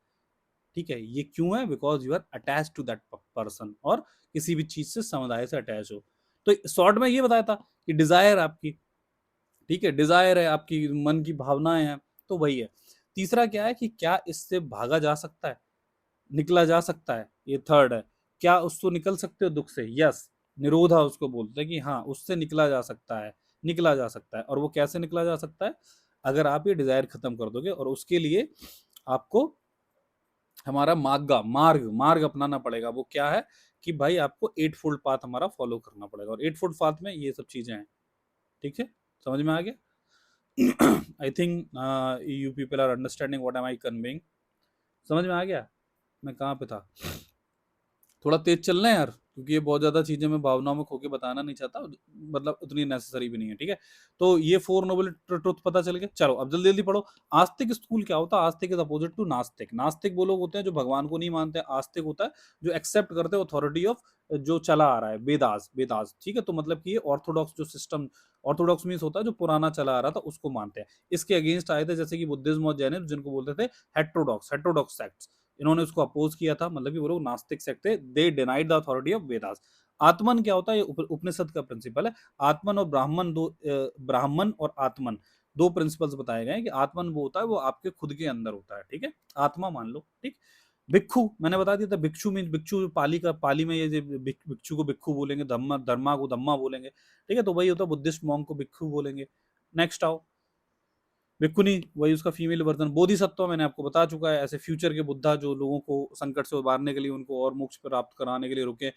ठीक है। ये क्यों है, because you are attach to that person, और किसी भी चीज से समुदाय से अटैच हो। तो शॉर्ट में ये बताया था कि डिजायर आपकी, ठीक है, डिजायर है आपकी, मन की भावनाएं हैं, तो वही है। तीसरा क्या है कि क्या इससे भागा जा सकता है, निकला जा सकता है, ये थर्ड है। क्या उसको निकल सकते हो दुख से, यस, निरोधा उसको बोलते हैं कि हाँ उससे निकला जा सकता है, निकला जा सकता है। और वो कैसे निकला जा सकता है? अगर आप ये डिजायर खत्म कर दोगे, और उसके लिए आपको हमारा मार्ग मार्ग अपनाना पड़ेगा। वो क्या है कि भाई आपको 8 फोल्ड पाथ हमारा फॉलो करना पड़ेगा, और 8 फोल्ड पाथ में ये सब चीजें हैं। ठीक है, समझ में आ गया? I think you people are understanding what am I conveying. समझ में आ गया? मैं कहाँ पे था? थोड़ा तेज चलना है यार, क्योंकि ये बहुत ज्यादा चीजें मैं भावनाओं में खो के बताना नहीं चाहता, मतलब उतनी नेसेसरी भी नहीं है। ठीक है, तो ये 4 नोबल ट्रुथ पता चल गया। चलो अब जल्दी जल्दी पढ़ो। आस्तिक स्कूल क्या होता है? आस्तिक इज अपोजिट टू नास्तिक। नास्तिक वो लोग होते हैं जो भगवान को नहीं मानते। आस्तिक होता है जो एक्सेप्ट करते हैं अथॉरिटी ऑफ जो चला आ रहा है, वेदास वेदास। ठीक है, तो मतलब कि ये ऑर्थोडॉक्स जो सिस्टम, ऑर्थोडॉक्स मीन्स होता है जो पुराना चला आ रहा था उसको मानते हैं। इसके अगेंस्ट आए थे जैसे कि बुद्धिज्म और जैनिज्म, जिनको बोलते थे हेट्रोडॉक्स, हेट्रोडॉक्स सेक्ट्स। इन्होंने उसको अपोज किया था, मतलब कि वो लोग नास्तिक सेक्ट थे। दे denied the authority of Vedas. आत्मन क्या होता है? ये उपनिषद का प्रिंसिपल है। आत्मन और ब्राह्मण दो, ब्राह्मण और आत्मन दो प्रिंसिपल्स बताए गए हैं कि आत्मन वो होता है वो आपके खुद के अंदर होता है। ठीक है, आत्मा मान लो। ठीक, भिक्षु मैंने बता दिया था। भिक्षु मीन भिक्षु, पाली का पाली में ये भिक्षु को भिक्षु बोलेंगे, धम्मा धर्मा को धम्मा बोलेंगे। ठीक है, तो वही होता है बुद्धिस्ट मॉन्क को भिक्षु बोलेंगे। नेक्स्ट आओ, भिक्खुनी वही उसका फीमेल वर्जन। बोधिसत्व मैंने आपको बता चुका है, ऐसे फ्यूचर के बुद्धा जो लोगों को संकट से उबारने के लिए, उनको और मोक्ष प्राप्त कराने के लिए रुके।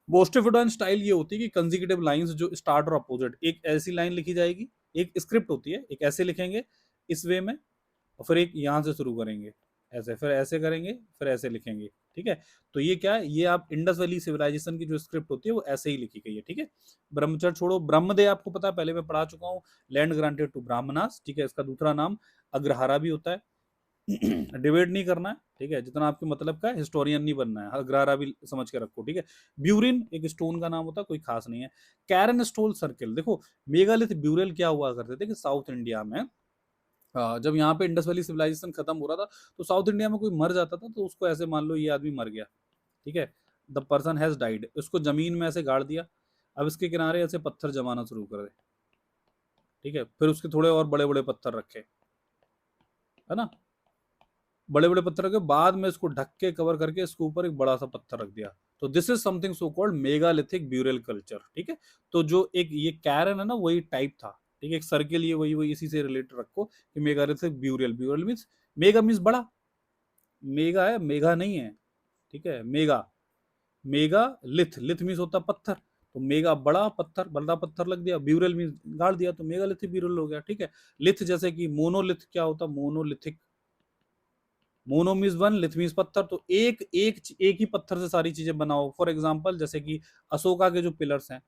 बोस्टिफिडोन स्टाइल ये होती है कि कंसेक्यूटिव लाइंस जो स्टार्ट और अपोजिट, एक ऐसी लाइन लिखी जाएगी, एक स्क्रिप्ट होती है, एक ऐसे लिखेंगे इस वे में, और फिर एक यहाँ से शुरू करेंगे ऐसे, फिर ऐसे करेंगे, फिर ऐसे लिखेंगे। ठीक है, तो ये क्या है? ये आप इंडस वैली सिविलाइजेशन की जो स्क्रिप्ट होती है वो ऐसे ही लिखी गई है। ठीक है, ब्रह्मचर्य छोड़ो, ब्रह्मदेव आपको पता है, पहले मैं पढ़ा चुका हूँ। Land granted to Brahmanas. ठीक है, इसका दूसरा नाम अग्रहारा भी होता है। डिबेट नहीं करना है। ठीक है, जितना आपके मतलब का, हिस्टोरियन नहीं बनना है। अग्रहारा भी समझ के रखो। ठीक है, ब्यूरिन एक स्टोन का नाम होता है, कोई खास नहीं है। कैरन स्टोल सर्किल, देखो मेगालिथ ब्यूरल क्या हुआ करते थे कि साउथ इंडिया में जब यहाँ पे इंडस वैली सिविलाइजेशन खत्म हो रहा था, तो साउथ इंडिया में कोई मर जाता था तो उसको ऐसे मान लो ये आदमी मर गया। ठीक है, द पर्सन हैज डाइड, उसको जमीन में ऐसे गाड़ दिया। अब इसके किनारे ऐसे पत्थर जमाना शुरू कर दे। ठीक है, फिर उसके थोड़े और बड़े बड़े पत्थर रखे, है ना, बड़े बड़े पत्थर के बाद में इसको ढक के कवर करके इसके ऊपर एक बड़ा सा पत्थर रख दिया। तो this is something so called megalithic burial culture. ठीक है, तो जो एक ये कैरन है ना, वही टाइप था। ठीक है, एक सर्किल, ये वही वही इसी से रिलेटेड रखो कि megalithic burial, burial means, mega means बड़ा, मेगा है, मेगा नहीं है। ठीक है, मेगा, मेगा लिथ, लिथ मीन्स होता पत्थर, तो मेगा बड़ा पत्थर, बड़ा पत्थर लग दिया, ब्यूरल मीन्स गाड़ दिया, तो मेगालिथिक ब्यूरल हो गया। ठीक है, लिथ जैसे कि मोनोलिथ क्या होता? Monolithic, mono means one, लिथ means पत्थर, तो एक एक एक ही पत्थर से सारी चीजें बनाओ। फॉर एग्जांपल जैसे कि अशोका के जो पिलर्स हैं,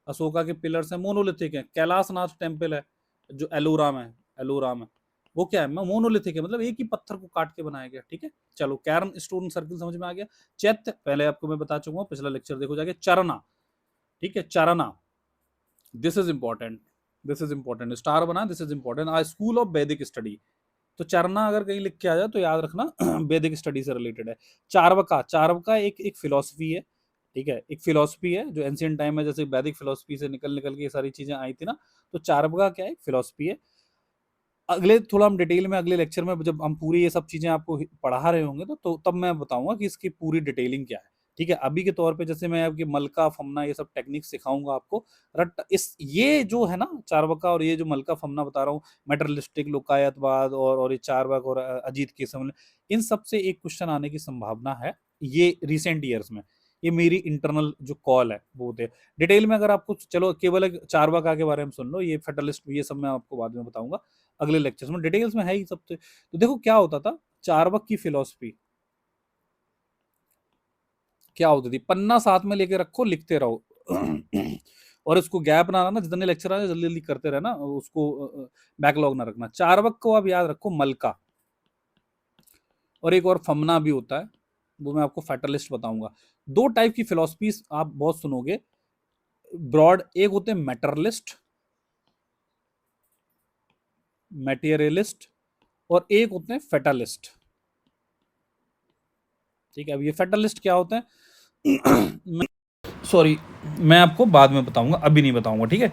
अशोका के पिलर्स हैं मोनोलिथिक हैं। कैलाशनाथ टेम्पल है जो एलोराम है, एलोराम है, वो क्या है? मोनोलिथिक है, मतलब एक ही पत्थर को काट के बनाया गया। ठीक है, चलो कैरन स्टोन सर्किल समझ में आ गया। चैत्य पहले आपको मैं बता चुका हूँ, पिछला लेक्चर देखो जाके। चरना, ठीक है, Charana, this is important, this is important, स्टार बना, this is important, a school of Vedic study. तो चरना अगर कहीं लिख के आ जाए तो याद रखना वैदिक स्टडी से रिलेटेड है। चार्वका, चार्वका एक एक फिलोसफी है। ठीक है, एक फिलोसफी है जो एंशियंट टाइम में जैसे वैदिक फिलोसफी से निकल निकल के ये सारी चीजें आई थी ना, तो चार्वका क्या है? फिलोसफी है। अगले थोड़ा हम डिटेल में अगले लेक्चर में जब हम पूरी ये सब चीजें आपको पढ़ा रहे होंगे तो तब मैं बताऊंगा कि इसकी पूरी डिटेलिंग क्या है। ठीक है, अभी के तौर पे जैसे मैं आपकी मलका फमना ये सब टेक्निक सिखाऊंगा आपको। रट इस ये जो है ना चार्वका, और ये जो मलका फमना बता रहा हूँ, मेटरलिस्टिक लोकायतवाद और ये चार्वाक और अजीत के समय, इन सब से एक क्वेश्चन आने की संभावना है ये रिसेंट ईयर्स में। ये मेरी इंटरनल जो कॉल है वो होते डिटेल में। अगर आपको चलो केवल एक चार्वाका के बारे में सुन लो, ये फेटलिस्ट ये सब मैं आपको बाद में बताऊंगा अगले लेक्चर्स में, डिटेल्स में है ही सब। तो देखो क्या होता था, चार्वाक की फिलॉसफी क्या होती थी, पन्ना साथ में लेके रखो, लिखते रहो और इसको गैप ना आना, जितने लेक्चर आए जल्दी जल्दी करते रहना, उसको बैकलॉग ना रखना। चार्वाक को आप याद रखो मलका, और एक और फमना भी होता है, वो मैं आपको फैटलिस्ट बताऊंगा। दो टाइप की फिलोसफीज आप बहुत सुनोगे ब्रॉड, एक होते हैं मेटरलिस्ट, मेटेरियलिस्ट, और एक होते हैं फेटलिस्ट। ठीक है, अब ये फेटलिस्ट क्या होते हैं सॉरी मैं आपको बाद में बताऊंगा, अभी नहीं बताऊंगा। ठीक है,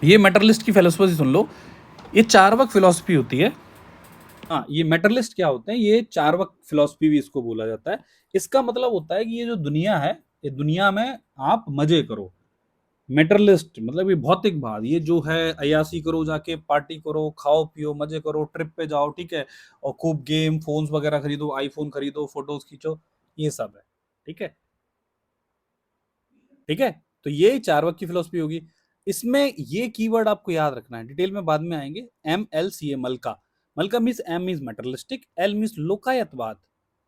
ये मेटरलिस्ट की फिलोसफी सुन लो, ये चार्वाक फिलोसफी होती है। हाँ, ये मेटरलिस्ट क्या होते हैं? ये चार्वाक फिलोसफी भी इसको बोला जाता है। इसका मतलब होता है कि ये जो दुनिया है, ये दुनिया में आप मजे करो, मेटरलिस्ट मतलब ये भौतिकवाद, ये जो है अय्याशी करो, जाके पार्टी करो, खाओ पियो, मजे करो, ट्रिप पे जाओ, ठीक है, और खूब गेम फोन्स वगैरह खरीदो, आईफोन खरीदो, फोटोज खींचो, ये सब है। ठीक है, ठीक है। तो ये चार्वाक की फिलोसफी होगी। इसमें ये कीवर्ड आपको याद रखना है, डिटेल में बाद में आएंगे। एम एल सी ए, मलका। मलका means, M means materialistic, L means Lokayatavada,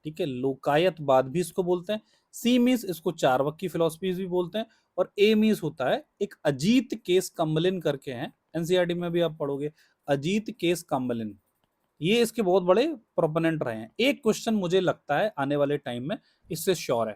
ठीक है, लोकायतवाद भी इसको बोलते हैं। सी मीन्स इसको चार्वाक की फिलोसफी भी बोलते हैं। और ए मीन्स होता है एक अजीत केस कम्बलिन करके हैं, एनसीईआरटी में भी आप पढ़ोगे, अजीत केस कम्बलिन। ये इसके बहुत बड़े प्रोपोनेंट रहे हैं। एक क्वेश्चन मुझे लगता है आने वाले टाइम में इससे श्योर है,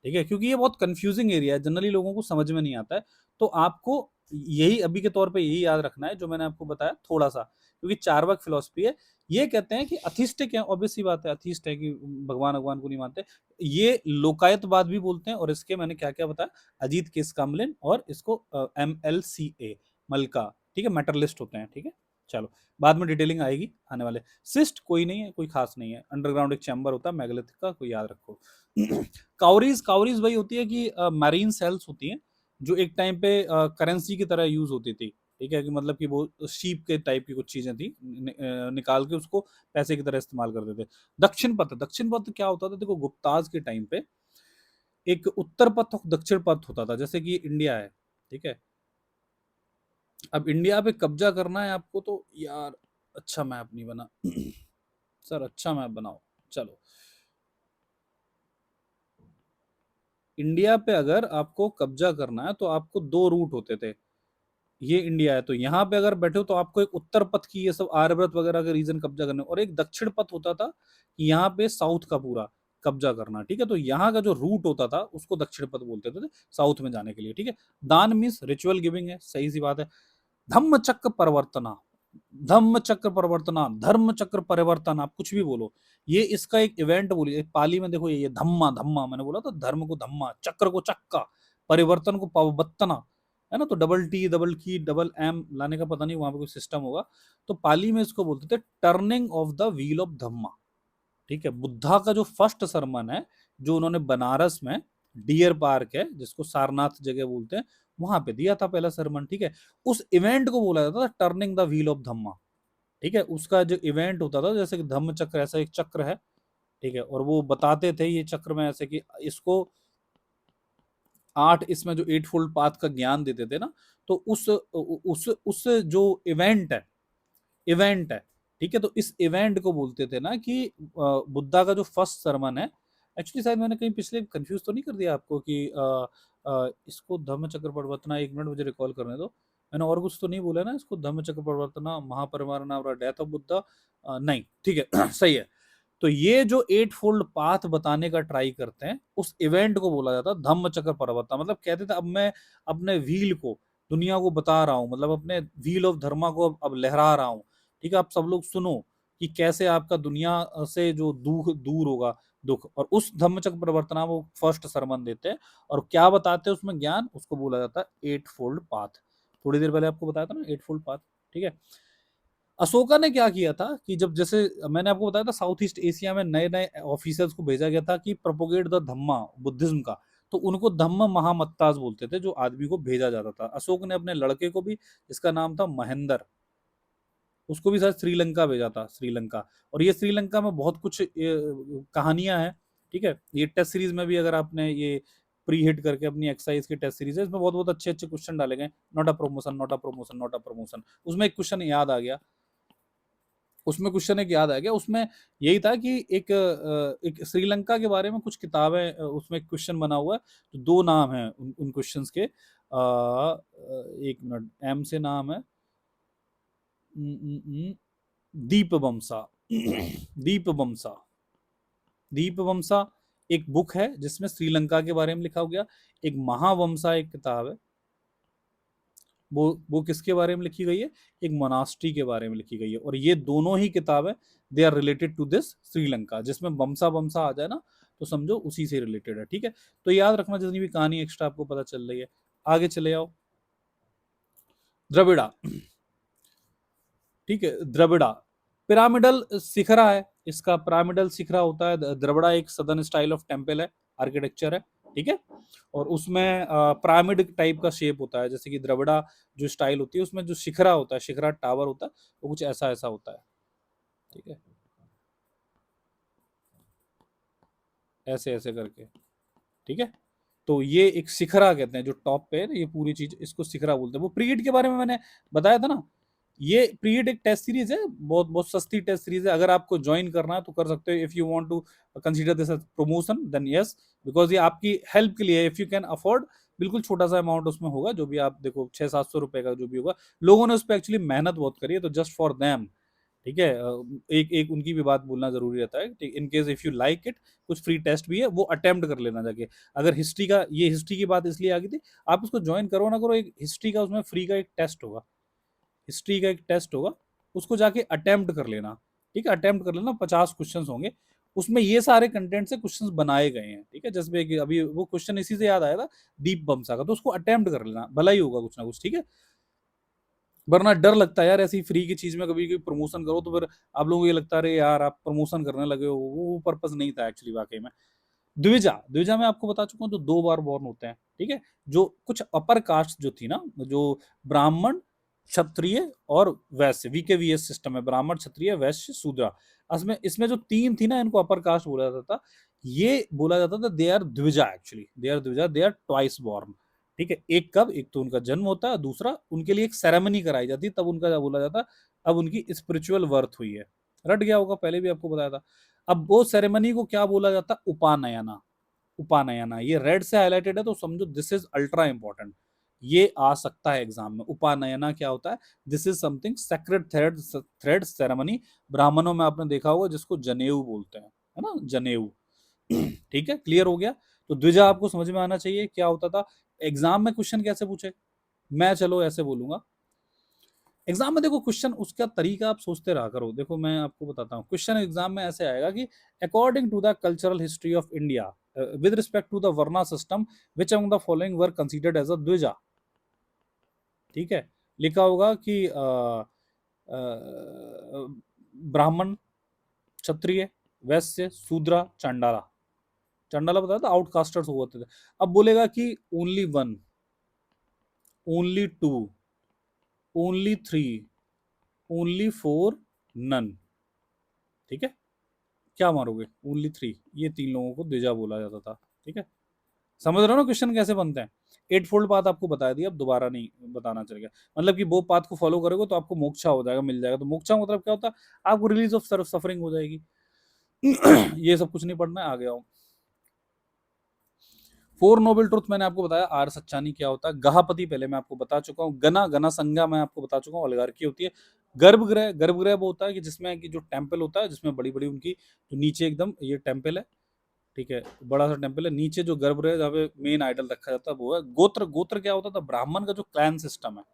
ठीक है, क्योंकि ये बहुत कंफ्यूजिंग एरिया है, जनरली लोगों को समझ में नहीं आता है। तो आपको यही अभी के तौर पे यही याद रखना है जो मैंने आपको बताया थोड़ा सा, क्योंकि चार्वाक फिलोसफी है। ये कहते हैं कि अथिस्टिक है, ऑब्वियस सी बात है, अथिस्ट है कि भगवान भगवान को नहीं मानते। ये लोकायतवाद भी बोलते हैं, और इसके मैंने क्या क्या बताया, अजीत किसकामलिन, और इसको एम एल सी ए, मलका, ठीक है, मेटरलिस्ट होते हैं, ठीक है। चलो, बाद में डिटेलिंग आएगी आने वाले। सिस्ट कोई नहीं है, कोई खास नहीं है, अंडरग्राउंड एक चैम्बर होता है मेगालिथिक का, कोई याद रखो। काउरीज, काउरीज वही होती है कि मैरीन सेल्स होती हैं, जो एक टाइम पे करेंसी की तरह यूज होती थी, ठीक है, कि मतलब कि वो शीप के टाइप की कुछ चीजें थी, निकाल के उसको पैसे की तरह इस्तेमाल करते थे। दक्षिण पथ, दक्षिण पथ क्या होता था, देखो गुप्ताज के टाइम पे एक उत्तर पथ और दक्षिण पथ होता था, जैसे कि इंडिया है, ठीक है। अब इंडिया पे कब्जा करना है आपको, तो यार अच्छा मैप नहीं बना सर, अच्छा मैप बनाओ। चलो, इंडिया पे अगर आपको कब्जा करना है तो आपको दो रूट होते थे। ये इंडिया है, तो यहाँ पे अगर बैठे हो तो आपको एक उत्तर पथ की, ये सब आर्यव्रत वगैरह के रीजन कब्जा करने, और एक दक्षिण पथ होता था कि यहाँ पे साउथ का पूरा कब्जा करना, ठीक है। तो यहाँ का जो रूट होता था उसको दक्षिण पथ बोलते थे, साउथ में जाने के लिए, ठीक है। दान मीन्स रिचुअल गिविंग है, सही सी बात है। धम्म चक्र परिवर्तना, धम्म चक्र परिवर्तना, धर्म चक्र परिवर्तन, आप कुछ भी बोलो, ये इसका एक इवेंट बोलिए पाली में। देखो ये धम्मा, धम्मा मैंने बोला था, धर्म को धम्मा, चक्र को चक्का, परिवर्तन को पवबत्तना, है ना। तो डबल टी, डबल की, डबल एम लाने का पता नहीं, वहां पे कोई सिस्टम होगा। तो पाली में इसको बोलते थे turning of the wheel of Dhamma, ठीक है। बुद्धा का जो फर्स्ट सरमन है, जो उन्होंने बनारस में, डियर पार्क है जिसको सारनाथ जगह बोलते हैं, वहां पे दिया था पहला सरमन, ठीक है। उस इवेंट को बोला जाता था turning the wheel of Dhamma, ठीक है। उसका जो इवेंट होता था, जैसे कि धम्म चक्र, ऐसा एक चक्र है, ठीक है, और वो बताते थे ये चक्र में ऐसे कि इसको आठ, इसमें जो एट फोल्ड पाथ का ज्ञान देते थे ना, तो उस जो इवेंट है, ठीक है। तो इस इवेंट को बोलते थे ना कि बुद्धा का जो फर्स्ट सरमन है, एक्चुअली शायद मैंने कहीं पिछले कंफ्यूज तो नहीं कर दिया आपको कि इसको धम्म चक्र प्रवर्तना, एक मिनट मुझे रिकॉल करने दो, मैंने और कुछ तो नहीं बोला ना इसको, धम्म चक्र प्रवर्तना, महापरिनिर्वाण और डेथ ऑफ बुद्धा, नहीं, ठीक है सही है। तो ये जो एट फोल्ड पाथ बताने का ट्राई करते हैं, उस इवेंट को बोला जाता है धम्म चक्र प्रवर्तन। मतलब कहते थे अब मैं अपने व्हील को दुनिया को बता रहा हूँ, मतलब अपने व्हील ऑफ धर्मा को अब लहरा रहा हूँ, ठीक है। आप सब लोग सुनो कि कैसे आपका दुनिया से जो दुख दूर होगा, दुख, और उस धम्म चक्र प्रवर्तना वो फर्स्ट सरमन देते हैं। और क्या बताते हैं उसमें ज्ञान, उसको बोला जाता है एट फोल्ड पाथ। थोड़ी देर पहले आपको बताया था ना एट फोल्ड पाथ, ठीक है। अशोका ने क्या किया था कि जब, जैसे मैंने आपको बताया था, साउथ ईस्ट एशिया में नए नए ऑफिसर्स को भेजा गया था कि प्रोपोगेट द धम्मा, बुद्धिज्म का, तो उनको धम्म महामत्ताज बोलते थे, जो आदमी को भेजा जाता था। अशोक ने अपने लड़के को भी, जिसका नाम था महेंद्र, उसको भी शायद श्रीलंका भेजा था, श्रीलंका। और ये श्रीलंका में बहुत कुछ कहानियां हैं, ठीक है। ये टेस्ट सीरीज में भी अगर आपने ये प्री हिट करके अपनी एक्सरसाइज की टेस्ट सीरीज है, इसमें बहुत बहुत अच्छे अच्छे क्वेश्चन डाले गए, not a promotion, not a promotion, not a promotion. उसमें एक क्वेश्चन याद आ गया, उसमें क्वेश्चन एक याद आ गया, उसमें यही था कि एक श्रीलंका के बारे में कुछ किताबें, उसमें क्वेश्चन बना हुआ है, तो दो नाम है उन क्वेश्चंस के, एक मिनट, एम से नाम है, दीप वमसा दीप वमसा, दीप वमसा एक बुक है जिसमें श्रीलंका के बारे में लिखा हो गया। एक महावमसा एक किताब है, वो किसके बारे में लिखी गई है, एक मोनास्ट्री के बारे में लिखी गई है। और ये दोनों ही किताबें, they are related to this Sri Lanka, जिसमें वमसा वमसा आ जाए ना, तो समझो उसी से रिलेटेड है, ठीक है। तो याद रखना, जितनी भी कहानी एक्स्ट्रा आपको पता चल रही है। आगे चले आओ, द्रविड़ा, ठीक है, द्रविड़ा पिरामिडल शिखरा है, इसका पिरामिडल शिखरा होता है। द्रविड़ा एक सदर्न स्टाइल ऑफ टेम्पल है, आर्किटेक्चर है, ठीक है। और उसमें पिरामिड टाइप का शेप होता है, जैसे कि द्रविड़ा जो स्टाइल होती है उसमें जो शिखरा होता है, शिखरा टावर होता है, वो कुछ ऐसा ऐसा होता है। ठीक है, ऐसे ऐसे करके। ठीक है, तो ये एक शिखरा कहते हैं, जो टॉप पे है ना, ये पूरी चीज इसको शिखरा बोलते हैं। वो पीरियड के बारे में मैंने बताया था ना, ये पीरियड एक टेस्ट सीरीज है, बहुत बहुत सस्ती टेस्ट सीरीज है। अगर आपको ज्वाइन करना है तो कर सकते हो, if you want to consider this as promotion then yes, because ये आपकी हेल्प के लिए, इफ यू कैन अफोर्ड, बिल्कुल छोटा सा अमाउंट उसमें होगा, जो भी आप देखो 600-700 रुपए का जो भी होगा। लोगों ने उस पर एक्चुअली मेहनत बहुत करी है, तो जस्ट फॉर देम। ठीक है, एक एक उनकी भी बात बोलना जरूरी रहता है। In case if you like it, कुछ फ्री टेस्ट भी है, वो अटेम्प्ट कर लेना जाके। अगर हिस्ट्री का, ये हिस्ट्री की बात इसलिए आ गई थी, आप उसको ज्वाइन करो ना करो, एक हिस्ट्री का उसमें फ्री का एक टेस्ट होगा, हिस्ट्री का एक टेस्ट होगा, उसको जाके अटेम्प्ट कर लेना। ठीक है, अटेम्प्ट कर लेना, 50 क्वेश्चन होंगे, उसमें ये सारे कंटेंट से क्वेश्चंस बनाए गए हैं। ठीक है, जैसे कि अभी वो क्वेश्चन इसी से याद आया था, दीप बमसा का, तो उसको अटेम्प्ट कर लेना, भला ही होगा कुछ ना कुछ। ठीक है, वरना डर लगता है यार, ऐसी फ्री की चीज में कभी कभी प्रमोशन करो तो फिर आप लोगों को ये लगता है अरे यार आप प्रमोशन करने लगे हो, वो पर्पस नहीं था एक्चुअली वाकई में। द्विजा, द्विजा में आपको बता चुका हूँ, तो 2 बार बॉर्न होते हैं। ठीक है, जो कुछ अपर कास्ट जो थी ना, जो ब्राह्मण, क्षत्रिय और वैश्य, वीकेवीएस सिस्टम है, ब्राह्मण, क्षत्रिय, वैश्य, शूद्र। इसमें इसमें जो 3 थी ना, इनको अपर कास्ट बोला जाता था। ये बोला जाता था they are dvija, actually they are dvija, they are twice born. ठीक है, एक कब, एक तो उनका जन्म होता है, दूसरा उनके लिए एक सेरेमनी कराई जाती है, तब उनका बोला जाता, अब उनकी स्पिरिचुअल वर्थ हुई है। रट गया होगा, पहले भी आपको बताया था। अब वो सेरेमनी को क्या बोला जाता, उपनयना। उपनयना, ये रेड से हाईलाइटेड है, तो समझो दिस इज अल्ट्रा इंपॉर्टेंट, ये आ सकता है एग्जाम में। उपनयना क्या होता है, this is something sacred thread, thread ceremony. ब्राह्मणों में आपने देखा होगा जिसको जनेऊ बोलते हैं, है ना, जनेऊ। ठीक है, क्लियर हो गया। तो द्विजा आपको समझ में आना चाहिए क्या होता था। एग्जाम में क्वेश्चन कैसे पूछे, मैं चलो ऐसे बोलूंगा। एग्जाम में देखो क्वेश्चन, उसका तरीका आप सोचते रहा करो। देखो मैं आपको बताता हूँ, क्वेश्चन एग्जाम में ऐसे आएगा कि according to the cultural history of India with respect to the varna system, which among the following were considered as a dvija. ठीक है, लिखा होगा कि ब्राह्मण, क्षत्रिय, वैश्य, शूद्र, चांडाला। चांडाला बताया था आउटकास्टर्स होते थे। अब बोलेगा कि only one, only two, only three, only four, none. ठीक है, क्या मारोगे, ओनली 3, ये 3 लोगों को द्विजा बोला जाता था। ठीक है, समझ रहे हो ना क्वेश्चन कैसे बनते हैं। 8 फोल्ड पाथ आपको बता दिया, अब दोबारा नहीं बताना चलेगा। मतलब कि वो पाथ को फॉलो करोगे तो आपको मोक्षा हो जाएगा, मिल जाएगा। तो मोक्षा मतलब क्या होता है, आपको रिलीज ऑफ सफरिंग हो जाएगी। ये सब कुछ नहीं पढ़ना है, आ गया हूँ। 4 नोबल ट्रुथ मैंने आपको बताया। आर सच्चानी क्या होता है, गहापति पहले मैं आपको बता चुका हूँ, गना, गना संज्ञा मैं आपको बता चुका हूँ, ओलिगार्की होती है। गर्भगृह, गर्भगृह वो होता है कि जिसमें कि जो टेम्पल होता है, जिसमें बड़ी बड़ी उनकी, जो नीचे एकदम ये टेम्पल है। ठीक है, बड़ा सा टेम्पल है, नीचे जो गर्भगृह जहाँ पे मेन आइडल रखा जाता है वो है गोत्र। गोत्र क्या होता था, ब्राह्मण का जो क्लैन सिस्टम है,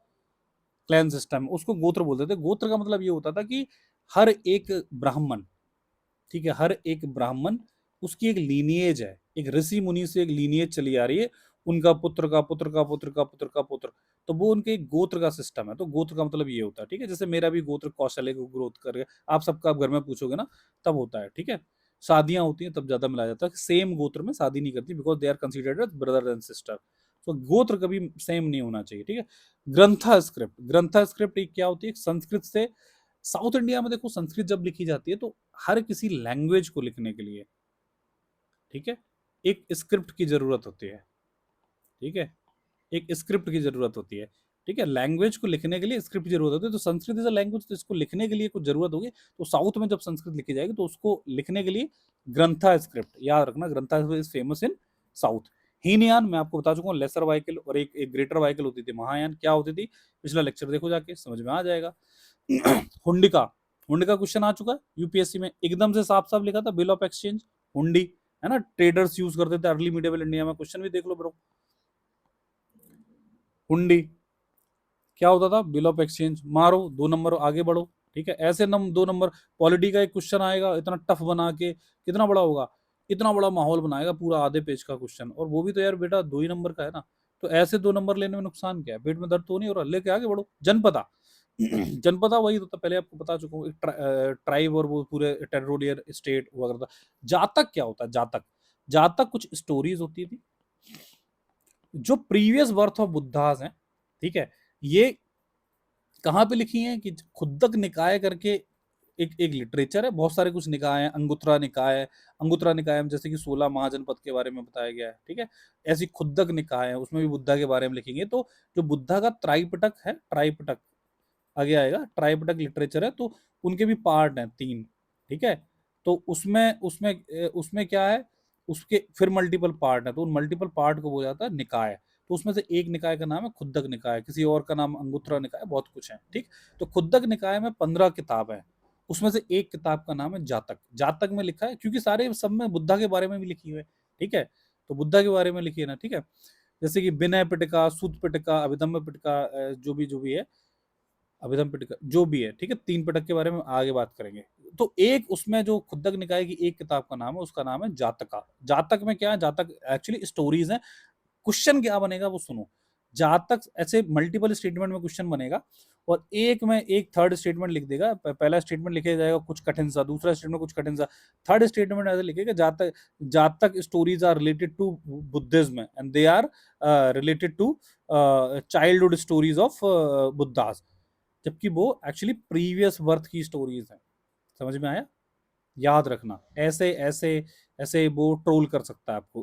क्लैन सिस्टम, उसको गोत्र बोलते थे। गोत्र का मतलब ये होता था कि हर एक ब्राह्मण, ठीक है, हर एक ब्राह्मण, उसकी एक लीनिएज है, एक ऋषि मुनि से एक लीनिएज चली आ रही है, उनका पुत्र का पुत्र का पुत्र का पुत्र का पुत्र, तो वो उनके एक गोत्र का सिस्टम है। तो गोत्र का मतलब ये होता है। ठीक है, जैसे मेरा भी गोत्र कौशल्य को ग्रोथ कर, आप सबका आप घर में पूछोगे ना, तब होता है। ठीक है, शादियां होती हैं तब ज्यादा मिलाया जाता है, सेम गोत्र में शादी नहीं करती, because they are considered as brother and sister. तो गोत्र कभी सेम नहीं होना चाहिए। ठीक है, ग्रंथा स्क्रिप्ट, ग्रंथा स्क्रिप्ट एक क्या होती है, संस्कृत से, साउथ इंडिया में देखो संस्कृत जब लिखी जाती है तो हर किसी लैंग्वेज को लिखने के लिए, ठीक है, एक स्क्रिप्ट की जरूरत होती है। ठीक है, एक स्क्रिप्ट की जरूरत होती है। ठीक है, लैंग्वेज को लिखने के लिए स्क्रिप्ट की जरूरत होती है। तो संस्कृत इज अ लैंग्वेज, तो इसको लिखने के लिए कुछ जरूरत होगी। तो साउथ में जब संस्कृत लिखी जाएगी तो उसको लिखने के लिए ग्रंथा स्क्रिप्ट, याद रखना, Grantha is famous in south. Hinayana मैं आपको बता चुका हूँ, लेसर वाइकल और एक ग्रेटर वाइकल होती थी। महायान क्या होती थी, पिछला लेक्चर देखो जाके, समझ में आ जाएगा। हुंडिका, हुंडिका क्वेश्चन आ चुका है यूपीएससी में, एकदम से साफ साफ लिखा था, बिल ऑफ एक्सचेंज, हुंडी, है ना, ट्रेडर्स यूज करते थे अर्ली मिडिवल इंडिया में। क्वेश्चन भी देख लो ब्रो, हुंडी क्या होता था, बिल ऑफ एक्सचेंज। मारो 2 नंबर, आगे बढ़ो। ठीक है, ऐसे 2 नंबर। पॉलिटी का एक क्वेश्चन आएगा इतना टफ बना के, कितना बड़ा होगा, इतना बड़ा माहौल बनाएगा, पूरा आधे पेज का क्वेश्चन, और वो भी तो यार बेटा 2 ही नंबर का है ना। तो ऐसे 2 नंबर लेने में नुकसान क्या है, पेट में दर्द तो नहीं हो रहा, लेके आगे बढ़ो। जनपदा, जनपदा वही तो पहले आपको बता चुका हूँ, ट्राइब और वो पूरे टेरिटोरियल स्टेट वगैरह था। जातक क्या होता है, जातक, जातक कुछ स्टोरीज होती थी। जो प्रीवियस बर्थ ऑफ बुद्धास हैं, ठीक है, ये कहाँ पे लिखी हैं कि खुद्दक निकाय करके एक एक लिटरेचर है, बहुत सारे कुछ निकाय हैं, अंगुत्तरा निकाय है, अंगुत्तरा निकाय में जैसे कि 16 महाजनपद के बारे में बताया गया है, ठीक है। ऐसी खुद्दक निकाय है, उसमें भी बुद्धा के बारे में लिखेंगे। तो जो बुद्धा का त्राइपिटक है, त्राइपिटक आगे आएगा, ट्राइपिटक लिटरेचर है, तो उनके भी पार्ट हैं 3, ठीक है। तो उसमें उसमें उसमें क्या है, उसके फिर मल्टीपल पार्ट है, तो उन मल्टीपल पार्ट को बोला जाता है निकाय। तो उसमें से एक निकाय का नाम है खुद्दक निकाय, किसी और का नाम अंगुत्तरा निकाय, बहुत कुछ है, ठीक। तो खुद्दक निकाय में 15 किताब है, उसमें से एक किताब का नाम है जातक। जातक में लिखा है क्योंकि सारे सब में बुद्धा के बारे में भी लिखी हुई है, ठीक है। तो बुद्धा के बारे में लिखी है ना, ठीक है। जैसे कि विनय पिटका, सूत पिटका, अभिधम्म पिटका, जो भी है, अभिधम पिटक जो भी है, ठीक है। 3 पिटक के बारे में आगे बात करेंगे। तो एक उसमें जो खुद्दक निकाय की एक किताब का नाम है, उसका नाम है जातका। जातक में क्या है, जातक एक्चुअली स्टोरीज हैं। क्वेश्चन क्या बनेगा वो सुनो। जातक ऐसे मल्टीपल स्टेटमेंट में क्वेश्चन बनेगा, और एक में एक थर्ड स्टेटमेंट लिख देगा। पहला स्टेटमेंट लिखे जाएगा कुछ कठिन सा, दूसरा स्टेटमेंट कुछ कठिन सा, थर्ड स्टेटमेंट ऐसे लिखेगा Jataka, Jataka stories are related to Buddhism and they are related to childhood stories of Buddhas, जबकि वो एक्चुअली प्रीवियस बर्थ की स्टोरीज हैं। समझ में आया? याद रखना, ऐसे ऐसे ऐसे वो ट्रोल कर सकता है आपको।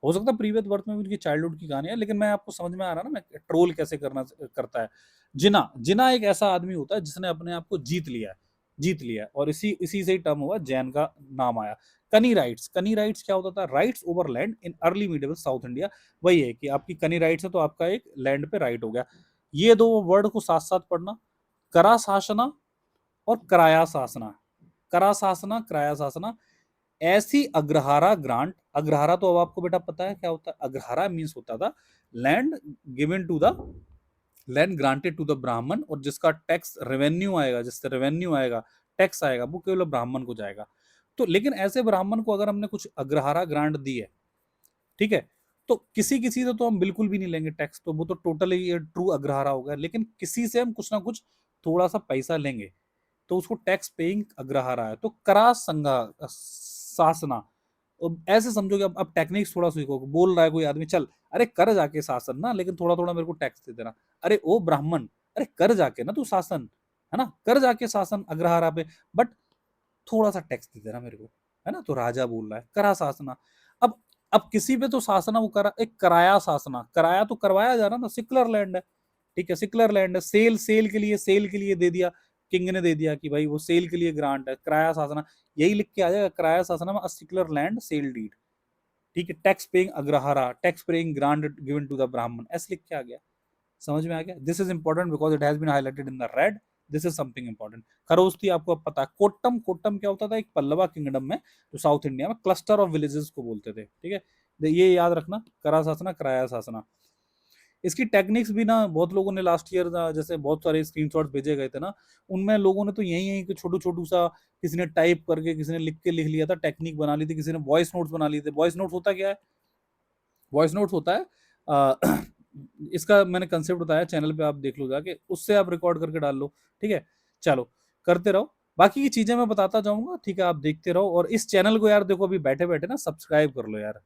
हो सकता है प्रीवियस बर्थ में भी उनकी चाइल्डहुड की कहानी है, लेकिन मैं आपको समझ में आ रहा ना मैं ट्रोल कैसे करता है। जिना जिना एक ऐसा आदमी होता है जिसने अपने आप को जीत लिया है, और इसी इसी से ही टर्म हुआ, जैन का नाम आया। कनी राइट्स क्या होता था? Rights over land in early medieval south India. वही है कि आपकी कनी राइट्स है तो आपका एक लैंड पे राइट हो गया। ये दो वर्ड को साथ साथ पढ़ना, करा शासना और कराया शासना। करा शासना, कराया शासना। ऐसी अग्रहारा ग्रांट, अग्रहारा तो अब आपको बेटा पता है क्या होता है। अग्रहारा मीन्स होता था land given to the, land granted to the Brahman, और जिसका टैक्स रेवेन्यू आएगा, जिससे रेवेन्यू आएगा, टैक्स आएगा, वो केवल ब्राह्मण को जाएगा। तो लेकिन ऐसे ब्राह्मण को अगर हमने कुछ अग्रहारा ग्रांट दी है, ठीक है, तो किसी किसी से तो हम बिल्कुल भी नहीं लेंगे टैक्स, तो वो तो टोटली ये ट्रू अग्रहारा हो गया। लेकिन किसी से हम कुछ ना कुछ थोड़ा सा पैसा लेंगे, तो उसको टैक्स पेइंग अग्रहारा है। तो करा संगा शासना, ऐसे समझो कि अब टेक्निक्स थोड़ा सीखो। बोल रहा है कोई आदमी, चल अरे कर जाके शासन ना, लेकिन थोड़ा थोड़ा मेरे को टैक्स दे देना। अरे ओ ब्राह्मण, अरे कर जाके ना तू शासन, है ना, कर जाके शासन अग्रहारा पे, बट थोड़ा सा टैक्स दे देना मेरे को, है ना। तो राजा बोल रहा है करा शासना। अब किसी पे तो शासना, वो करा, एक कराया शासना, कराया तो करवाया जा रहा ना, सिकुलर लैंड है, ठीक है, सिकुलर लैंड है। सेल सेल के लिए दे दिया, किंग ने दे दिया कि भाई वो सेल के लिए ग्रांट है, कराया शासना। यही लिख के आ जाएगा कराया शासना में, सिकुलर लैंड सेल डीड, ठीक है। Tax paying Agrahara, tax paying grant given to the Brahman, ऐसे लिख के आ गया। समझ में आ गया? This is important because it has been highlighted in the red. This is something important. Kharosthi आपको अब पता है। कोट्टम, कोट्टम क्या होता था? एक पल्लवा किंगडम में, जो साउथ इंडिया में क्लस्टर ऑफ विलेजेस को बोलते थे, ठीक है। ये याद रखना, करा शासना, कराया शासना। इसकी टेक्निक्स भी ना बहुत लोगों ने लास्ट ईयर, जैसे बहुत सारे स्क्रीनशॉट्स भेजे गए थे ना, उनमें लोगों ने तो यही यही कि छोटू छोटू सा, किसी ने टाइप करके, किसी ने लिख लिया था, टेक्निक बना ली थी, किसी ने वॉइस नोट्स बना लिए थे। वॉइस नोट्स होता क्या है? वॉइस नोट्स होता है इसका मैंने कंसेप्ट बताया, चैनल पे आप देख लो जाके, उससे आप रिकॉर्ड करके डाल लो, ठीक है। चलो करते रहो, बाकी की चीजें मैं बताता जाऊंगा, ठीक है। आप देखते रहो, और इस चैनल को यार देखो अभी बैठे बैठे ना सब्सक्राइब कर लो यार,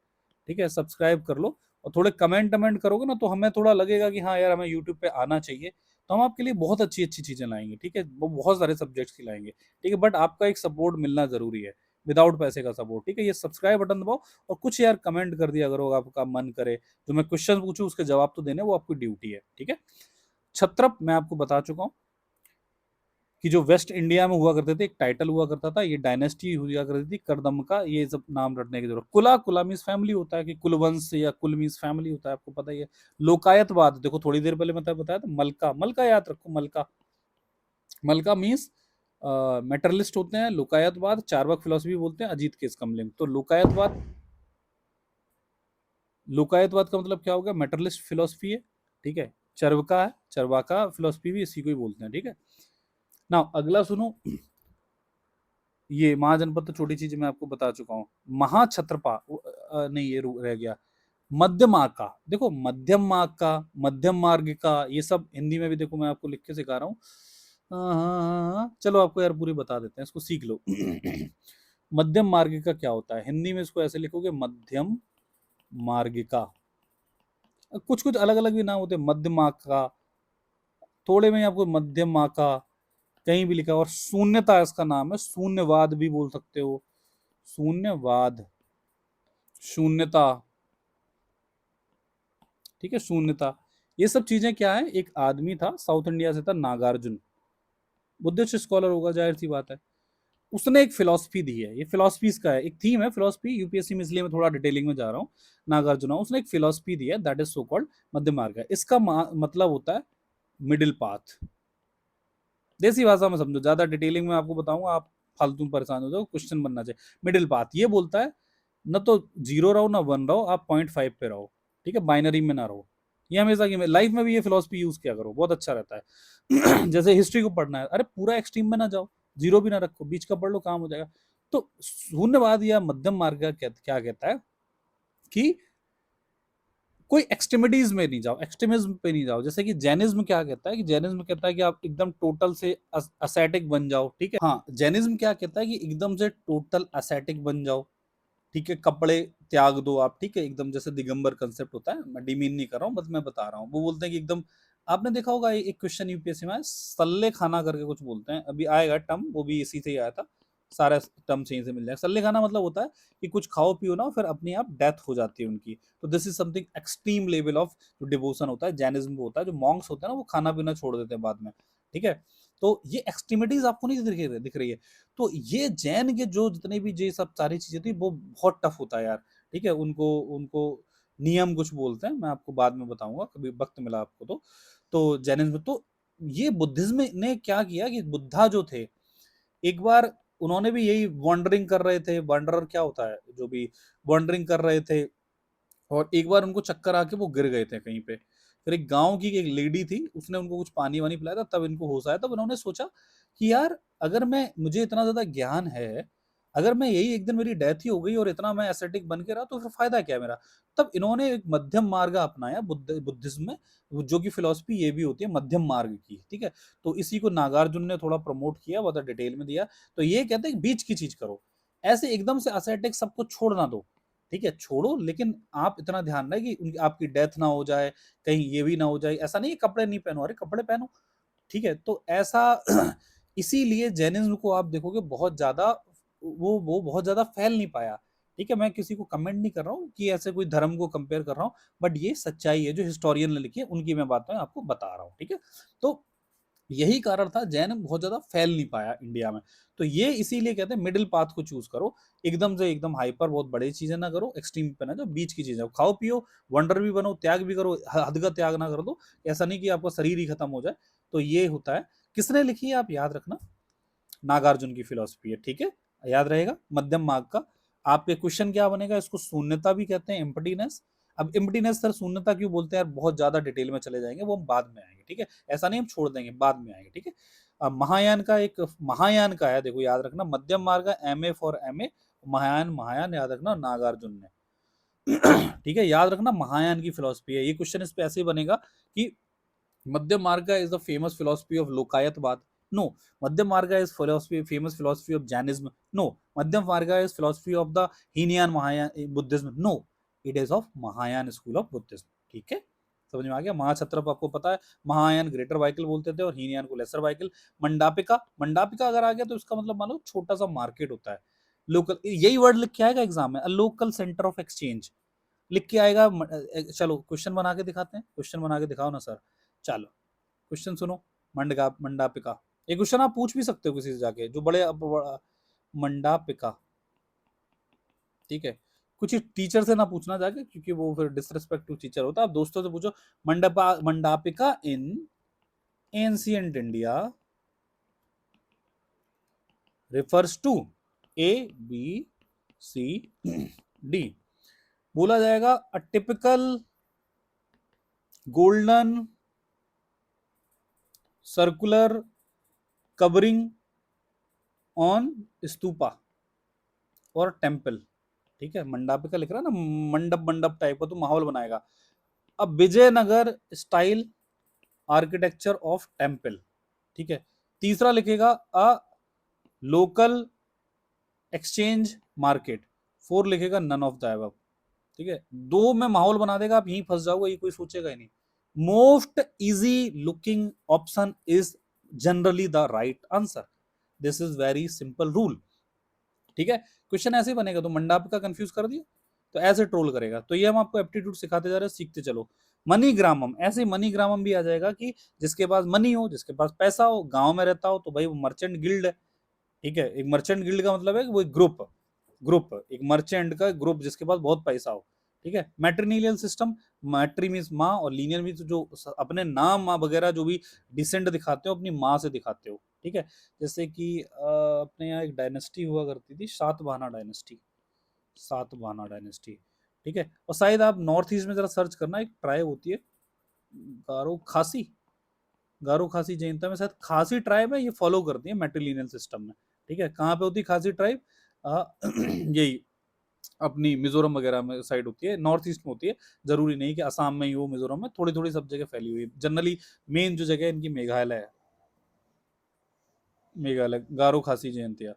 ठीक है, सब्सक्राइब कर लो। और थोड़े कमेंट करोगे ना, तो हमें थोड़ा लगेगा कि हाँ यार हमें यूट्यूब पे आना चाहिए, तो हम आपके लिए बहुत अच्छी अच्छी चीजें लाएंगे, ठीक है। वो बहुत सारे सब्जेक्ट्स की लाएंगे, ठीक है। बट आपका एक सपोर्ट मिलना जरूरी है, विदाउट पैसे का सपोर्ट, ठीक है। ये सब्सक्राइब बटन दबाओ, और कुछ यार कमेंट कर दिया करो, आपका मन करे। जो मैं क्वेश्चन पूछूं उसके जवाब तो देने, वो आपकी ड्यूटी है, ठीक है। छत्रप मैं आपको बता चुका हूं कि जो वेस्ट इंडिया में हुआ करते थे, एक टाइटल हुआ करता था, ये डायनेस्टी हुआ करती थी करदम का। ये सब नाम रटने की जरूरत। कुला, कुला मीन्स फैमिली होता है, कि कुलवंश या कुल मीन्स फैमिली होता है, आपको पता ही है। लोकायतवाद, देखो थोड़ी देर पहले मैं बताया था, मलका, मलका याद रखो, मलका, मलका मीन्स मेटरलिस्ट होते हैं। लोकायतवाद चार्वाक फिलोसफी बोलते हैं, अजीत केस कमलिंग। तो लोकायतवाद, लोकायतवाद का मतलब क्या होगा? मेटरलिस्ट फिलोसफी है, ठीक है। चरवका है, चरवाका फिलोसफी भी इसी को ही बोलते हैं, ठीक है ना। अगला सुनो, ये महाजनपद तो छोटी चीज मैं आपको बता चुका हूँ। महाक्षत्रपा, नहीं ये रह गया। मध्यमा का, देखो मध्यम मार्ग का, मध्यम मार्ग का, ये सब हिंदी में भी देखो मैं आपको लिख के सिखा रहा हूँ। हाँ हाँ हाँ हाँ, चलो आपको यार पूरी बता देते हैं, इसको सीख लो। मध्यम मार्ग का क्या होता है? हिंदी में इसको ऐसे लिखोगे, मध्यम मार्गिका। कुछ कुछ अलग अलग भी नाम होते हैं, मध्यमाका, थोड़े में आपको मध्यमाका कहीं भी लिखा। और शून्यता इसका नाम है, शून्यवाद भी बोल सकते हो, शून्यवाद, शून्यता, ठीक है, शून्यता। ये सब चीजें क्या है, एक आदमी था साउथ इंडिया से था, नागार्जुन, बुद्धिस्ट स्कॉलर होगा, जाहिर सी बात है। उसने एक फिलॉसफी दी है, ये फिलॉसफीज का है, एक थीम है फिलॉसफी यूपीएससी में, इसलिए मैं थोड़ा डिटेलिंग में जा रहा हूँ। नागार्जुना, उसने एक फिलॉसफी दी है, दैट इज सो कॉल्ड मध्य मार्ग। इसका मतलब होता है मिडिल पाथ। देसी भाषा में समझो, ज्यादा डिटेलिंग में आपको बताऊंगा आप फालतू में परेशान हो जाओ, क्वेश्चन बनना चाहिए। मिडिल पाथ ये बोलता है न तो जीरो रहो ना वन रहो, आप 0.5 पे रहो, ठीक है, बाइनरी में ना रहो। ये हमेशा की लाइफ में भी ये फिलोसफी यूज किया करो, बहुत अच्छा रहता है। जैसे हिस्ट्री को पढ़ना है, अरे पूरा एक्सट्रीम में ना जाओ, जीरो भी ना रखो, बीच का पढ़ लो, काम हो जाएगा। तो शून्यवाद या मध्यम मार्ग क्या कहता है कि कोई एक्सट्रीमिटीज में नहीं जाओ, एक्सट्रीमिज्म पे नहीं जाओ। जैसे कि जैनिज्म क्या कहता है, कि जैनिज्म कहता है कि आप एकदम टोटल से असेटिक बन जाओ, ठीक है। हाँ, जैनिज्म क्या कहता है कि एकदम से टोटल असेटिक बन जाओ, ठीक है, कपड़े त्याग दो आप, ठीक है, एकदम जैसे दिगंबर कंसेप्ट होता है, मैं डिमीन नहीं कर रहा हूँ, बस मैं बता रहा हूँ। वो बोलते हैं कि एकदम, आपने देखा होगा एक क्वेश्चन यूपीएससी में सल्ले खाना करके कुछ बोलते हैं, अभी आएगा टर्म, वो भी इसी से ही आया था, सारा टर्म यहीं से मिल जाएगा। सल्ले खाना मतलब होता है कि कुछ खाओ पियो ना, फिर अपने आप डेथ हो जाती है उनकी। तो this is something extreme level of जो डिवोशन होता है, जैनिज्म होता है, जो मॉन्क्स होते हैं ना, वो खाना पीना छोड़ देते हैं बाद में, ठीक है। तो ये एक्सट्रीमिटीज आपको नहीं दिख रही है। तो ये जैन के जो जितने भी ये सब सारी चीजें थी, वो बहुत टफ होता है यार, ठीक है। उनको उनको नियम कुछ बोलते हैं, मैं आपको बाद में बताऊंगा कभी वक्त मिला आपको तो जैनिज्म। तो ये बुद्धिज्म ने क्या किया कि बुद्धा जो थे, एक बार उन्होंने भी यही वॉन्डरिंग कर रहे थे, वॉन्डरर क्या होता है, जो भी वॉन्डरिंग कर रहे थे, और एक बार उनको चक्कर आके वो गिर गए थे कहीं पे। फिर एक गांव की एक लेडी थी, उसने उनको कुछ पानी वानी पिलाया था, तब इनको होश आया। तब उन्होंने सोचा कि यार, अगर मैं, मुझे इतना ज्यादा ज्ञान है, अगर मैं यही एक दिन मेरी डेथ ही हो गई और इतना मैं एसेटिक बन के रहा, तो फिर फायदा क्या है मेरा। तब इन्होंने एक मध्यम मार्ग अपनाया बुद्धिज्म में, जो कि फिलोसफी ये भी होती है मध्यम मार्ग की, ठीक है। तो इसी को नागार्जुन ने थोड़ा प्रमोट किया, बहुत डिटेल में दिया। तो ये कहते हैं बीच की चीज करो, ऐसे एकदम से असेटिक सबको छोड़ना दो, ठीक है, छोड़ो, लेकिन आप इतना ध्यान रहे कि आपकी डेथ ना हो जाए, कहीं ये भी ना हो जाए। ऐसा नहीं कपड़े नहीं पहनो, अरे कपड़े पहनो, ठीक है। तो ऐसा इसीलिए जैनिज्म को आप देखोगे बहुत ज्यादा, वो बहुत ज्यादा फैल नहीं पाया, ठीक है। मैं किसी को कमेंट नहीं कर रहा हूँ कि ऐसे कोई धर्म को कंपेयर कर रहा हूँ, बट ये सच्चाई है जो हिस्टोरियन ने लिखी है, उनकी मैं बातें आपको बता रहा हूँ, ठीक है। तो यही कारण था जैन बहुत ज्यादा फैल नहीं पाया इंडिया में। तो ये इसीलिए कहते हैं मिडिल पाथ को चूज करो, एकदम से एकदम हाइपर बहुत बड़ी चीजें ना करो, एक्सट्रीम पे ना, जो बीच की चीजें खाओ पियो, वंडर भी बनो, त्याग भी करो, हद का त्याग ना कर दो। ऐसा नहीं कि आपका शरीर ही खत्म हो जाए। तो ये होता है। किसने लिखी है आप याद रखना, नागार्जुन की फिलोसफी है, ठीक है, याद रहेगा मध्यम मार्ग का। आपके क्वेश्चन क्या बनेगा, इसको शून्यता भी कहते हैं, एम्प्टीनेस। अब एम्प्टीनेस सर शून्यता क्यों बोलते हैं यार, बहुत ज्यादा डिटेल में चले जाएंगे, वो हम बाद में आएंगे, ठीक है। ऐसा नहीं हम छोड़ देंगे, बाद में आएंगे, ठीक है। अब महायान का एक, महायान का है, देखो याद रखना, मध्यम मार्ग है M A for M A, Mahayana, Mahayana याद रखना नागार्जुन ने। ठीक है, याद रखना महायान की फिलोसफी है। ये क्वेश्चन इस पे ऐसे ही बनेगा कि Madhya Marga is the famous philosophy of Lokayatavada, no. Madhya Marga is philosophy famous philosophy of Jainism, no. Madhya Marga is philosophy of the Hinayana Mahayana Buddhism, no. It is of Mahayana school of Buddhism, ठीक है। समझ में आ गया। महाक्षत्रप आपको पता है, महायान ग्रेटर वाइकल बोलते थे और हीनयान को लेसर वाइकल। मंडापिका, मंडापिका अगर आ गया तो इसका मतलब मान लो छोटा सा मार्केट होता है, लोकल, यही वर्ड लिख के आएगा एग्जाम में, लोकल सेंटर ऑफ एक्सचेंज लिख के आएगा। चलो क्वेश्चन बना के दिखाते हैं, क्वेश्चन बना के दिखाओ ना सर। चलो क्वेश्चन सुनो, मंडापिका। एक क्वेश्चन आप पूछ भी सकते हो किसी से जाके, जो बड़े मंडापिका, ठीक है। कुछ टीचर से ना पूछना जाके, क्योंकि वो फिर डिसरिस्पेक्ट टू टीचर होता है। आप दोस्तों से पूछो, Mandapika in ancient India refers to A B C D. बोला जाएगा a typical golden circular covering on stupa और टेम्पल, ठीक है। मंडापिका लिख रहा है ना, मंडप मंडप टाइप का तो माहौल बनाएगा। अब Vijayanagara style architecture of temple, ठीक है। तीसरा लिखेगा a local exchange market. Four लिखेगा नन ऑफ द अबव। ठीक है, 2 में माहौल बना देगा, आप यहीं फंस जाओगे, ये कोई सोचेगा ही नहीं। Most easy looking option is generally the right answer. This is very simple rule. ठीक है, क्वेश्चन ऐसे ही बनेगा, तो मंडाप का कंफ्यूज कर दिया तो ऐसे ट्रोल करेगा। तो ये हम आपको एप्टीट्यूड सिखाते जा रहे हैं, सीखते चलो। मनी ग्रामम, ऐसे मनी ग्रामम भी आ जाएगा कि जिसके पास मनी हो, जिसके पास पैसा हो, गांव में रहता हो, तो भाई वो मर्चेंट गिल्ड है। ठीक है, एक मर्चेंट गिल्ड का मतलब है कि वो एक ग्रुप, एक मर्चेंट का ग्रुप जिसके पास बहुत पैसा हो। ठीक है, मैट्रिनीलियल सिस्टम, मैट्री मीन्स माँ, और लीनियर मीन्स जो अपने नाम माँ वगैरह जो भी डिसेंड दिखाते हो अपनी माँ से दिखाते हो। ठीक है, जैसे कि अपने यहाँ एक डायनेस्टी हुआ करती थी, सातवाहना डायनेस्टी, सातवाहना डायनेस्टी। ठीक है, और शायद आप नॉर्थ ईस्ट में जरा सर्च करना, एक ट्राइब होती है गारो खासी, गारो खासी जनता में शायद खासी ट्राइब है, ये फॉलो करती है मैट्रिलिनियल सिस्टम में। ठीक है, कहाँ पे होती है खासी ट्राइब? यही अपनी मिजोरम वगैरह में साइड होती है, नॉर्थ ईस्ट में होती है। जरूरी नहीं कि असम में ही हो, मिजोरम में थोड़ी थोड़ी सब जगह फैली हुई है। जनरली मेन जो जगह है इनकी मेघालय है, मेघालय गारो खासी जयंतिया।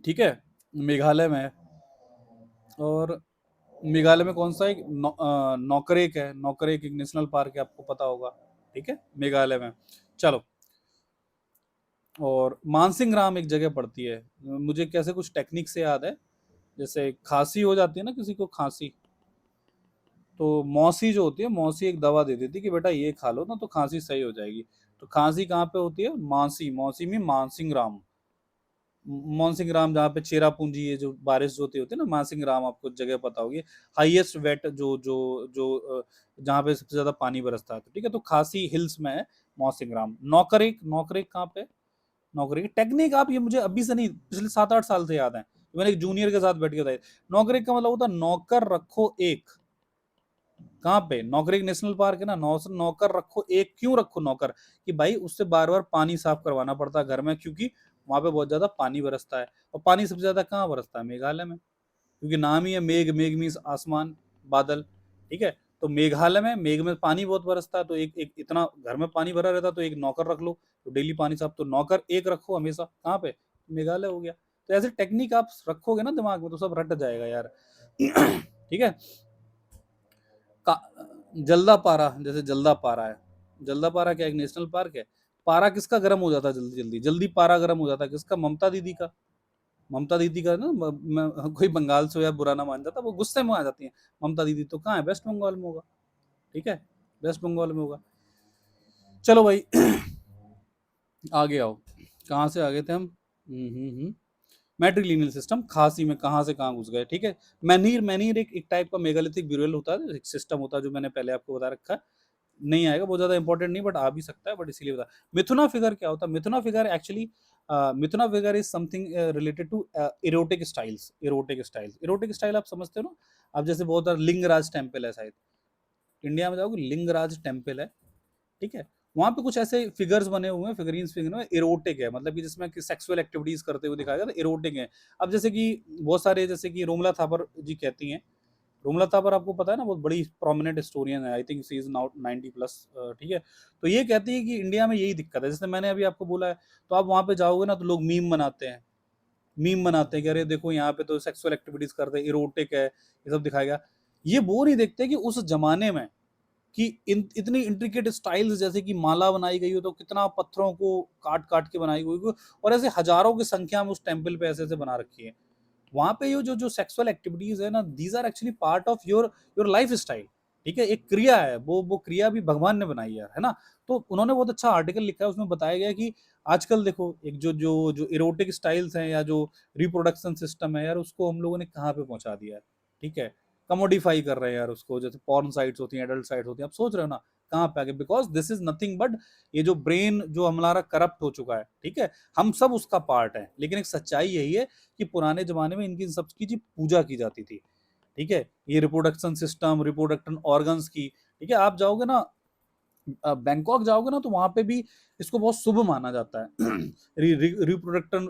ठीक है, मेघालय में है। और मेघालय में कौन सा एक नौकरेक है, नौकरेक एक नेशनल पार्क है, आपको पता होगा। ठीक है, मेघालय में। चलो, और मानसिंह राम एक जगह पड़ती है, मुझे कैसे कुछ टेक्निक से याद है, जैसे खांसी हो जाती है ना किसी को, खांसी, तो मौसी जो होती है, मौसी एक दवा दे देती है कि बेटा ये खा लो ना तो खांसी सही हो जाएगी। तो खांसी कहाँ पे होती है? मानसी, मौसी में मानसिंह राम, मानसिंह राम जहाँ पे चेरा पूंजी है, जो बारिश जो होती है ना, मानसिंह राम आपको जगह पता होगी, हाईएस्ट वेट जो जो जो जहाँ पे सबसे ज्यादा पानी बरसता है। तो ठीक है, तो खासी हिल्स में है मौसिंह राम। नौकरेक, नौकरेक कहाँ पे? नौकरेक टेक्निक आप ये मुझे अभी से नहीं, पिछले 7-8 साल से याद है, मैंने एक जूनियर के साथ बैठ के बताया। नौकरेक का मतलब होता है नौकर रखो एक। कहाँ पे? नौकरेक नेशनल पार्क है ना, नौकर रखो एक। क्यों रखो नौकर? कि भाई उससे बार बार पानी साफ करवाना पड़ता है घर में, क्योंकि वहां पे बहुत ज्यादा पानी बरसता है। और पानी सबसे ज्यादा कहाँ बरसता है? मेघालय में, क्योंकि नाम ही है मेघ, मेघ मीन्स आसमान, बादल। ठीक है, तो मेघालय में मेघ में पानी बहुत बरसता है, तो एक एक इतना घर में पानी भरा रहता है, तो एक नौकर रख लो तो डेली पानी साफ। तो नौकर एक रखो हमेशा, कहाँ पे? मेघालय हो गया। तो ऐसे टेक्निक आप रखोगे ना दिमाग में तो सब रट जाएगा यार। ठीक है, जल्दा पारा, जैसे जल्दा पारा है, जल्दा पारा क्या एक नेशनल पार्क है? पारा किसका गर्म हो जाता है जल्दी जल्दी? जल्दी पारा गर्म हो जाता है किसका? ममता दीदी का। ममता दीदी का ना, कोई बंगाल से हो या बुरा ना मान जाता, वो गुस्से में आ जाती है। ममता दीदी तो कहाँ है? वेस्ट बंगाल में होगा। ठीक है, वेस्ट बंगाल में होगा। चलो भाई, आगे आओ, कहाँ से आगे थे हम? मैट्रिलिनियल सिस्टम, खासी में कहाँ से कहाँ घुस गए। ठीक है, मैनीर, मैनीर एक टाइप का मेगालिथिक ब्यूरल होता है, एक सिस्टम होता है जो मैंने पहले आपको बता रखा है। नहीं आएगा, बहुत ज्यादा इंपॉर्टेंट नहीं, बट आ भी सकता है, बट इसीलिए बता। मिथुना फिगर क्या होता है? Mithuna figure actually, mithuna figure is something related to erotic styles. Erotic styles, erotic style आप समझते हो ना? अब जैसे बहुत सारा लिंगराज टेम्पल है, शायद इंडिया में जाओगे लिंगराज टेम्पल है। ठीक है, वहां पे कुछ ऐसे फिगर्स बने हुए हैं, फिगरीन्स फिगर में इरोटिक है, मतलब कि जिसमें कि सेक्सुअल एक्टिविटीज करते हुए दिखाया गया, तो इरोटिक है। अब जैसे कि बहुत सारे, जैसे कि रोमला थापर जी कहती हैं, रोमला थापर आपको पता है ना, बहुत बड़ी प्रोमिनेंट हिस्टोरियन है, I think she is now 90+। ठीक है, तो ये कहती है कि इंडिया में यही दिक्कत है, जैसे मैंने अभी आपको बोला है। तो आप वहां पे जाओगे ना तो लोग मीम बनाते हैं, मीम बनाते हैं कि अरे देखो यहाँ पे तो सेक्सुअल एक्टिविटीज करते हैं, इरोटिक है, ये सब दिखाएगा। ये वो नहीं देखते कि उस जमाने में कि इतनी इंट्रिकेट स्टाइल्स, जैसे कि माला बनाई गई हो तो कितना पत्थरों को काट काट के बनाई गई हो, और ऐसे हजारों की संख्या में उस टेम्पल पे ऐसे ऐसे बना रखी है। वहां पे ये जो जो सेक्सुअल एक्टिविटीज है ना, these are actually part of your your lifestyle. ठीक है, एक क्रिया है, वो क्रिया भी भगवान ने बनाई है ना। तो उन्होंने बहुत अच्छा आर्टिकल लिखा है, उसमें बताया गया कि आजकल देखो एक जो जो जो इरोटिक स्टाइल्स हैं, या जो रिप्रोडक्शन सिस्टम है यार, उसको हम लोगों ने कहाँ पे पहुंचा दिया है। ठीक है, कमोडिफाई कर रहे हैं यार उसको, जैसे पॉर्न साइट्स होती हैं, एडल्ट साइट्स होती हैं, आप सोच रहे हो ना कहाँ पे आगे, because this is nothing but, ये जो ब्रेन जो हमारा करप्ट हो चुका है। ठीक है, हम सब उसका पार्ट है, लेकिन एक सच्चाई यही है कि पुराने जमाने में इनकी सबकी जी पूजा की जाती थी। ठीक है, ये रिप्रोडक्शन सिस्टम, रिप्रोडक्शन ऑर्गन्स की। ठीक है, आप जाओगे ना, बैंकॉक जाओगे ना, तो वहां पे भी इसको बहुत शुभ माना जाता है। रिप्रोडक्शन,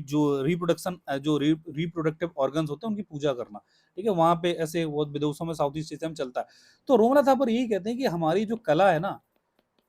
जो रिप्रोडक्शन, जो रिप्रोडक्टिव ऑर्गन्स होते हैं उनकी पूजा करना। ठीक है, वहां पे ऐसे बहुत विदेशों में, साउथ ईस्ट एशिया में चलता है। तो रोमना थापर यही कहते हैं कि हमारी जो कला है ना,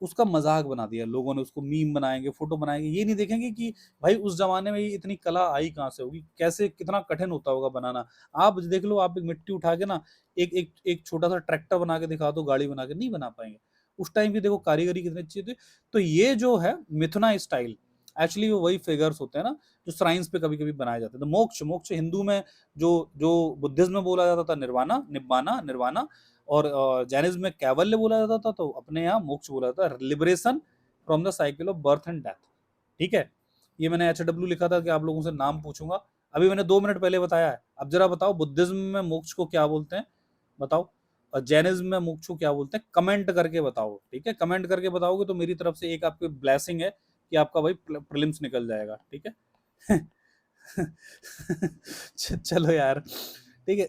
उसका मजाक बना दिया लोगों ने, उसको मीम बनाएंगे, फोटो बनाएंगे, ये नहीं देखेंगे कि भाई उस जमाने में ये इतनी कला आई कहाँ से होगी, कैसे कितना कठिन होता होगा बनाना। आप देख लो, आप एक मिट्टी उठा के ना एक एक एक छोटा सा ट्रैक्टर बना के दिखा दो, गाड़ी बना के, नहीं बना पाएंगे। उस टाइम की देखो कारीगरी कितनी अच्छी थी। तो ये जो है मिथुना स्टाइल, एक्चुअली वो वही फिगर्स होते हैं ना जो श्राइन्स पे कभी कभी बनाए जाते हैं। तो मोक्ष, मोक्ष हिंदू में जो जो बुद्धिज्म में बोला जाता था निर्वाणा, निब्बाना, निर्वाणा, और जैनिज्म में कैवल्य बोला जाता था, तो अपने यहाँ मोक्ष बोला जाता है, liberation from the cycle of birth and death. ठीक है, ये मैंने HW लिखा था कि आप लोगों से नाम पूछूंगा, अभी मैंने 2 मिनट पहले बताया है। अब जरा बताओ बुद्धिज्म में मोक्ष को क्या बोलते हैं, बताओ। और जैनिज्म में मोक्ष को क्या बोलते हैं, कमेंट करके बताओ। ठीक है, कमेंट करके बताओगे तो मेरी तरफ से एक आपकी ब्लेसिंग है कि आपका भाई प्रीलिम्स निकल जाएगा। ठीक है चलो यार, ठीक है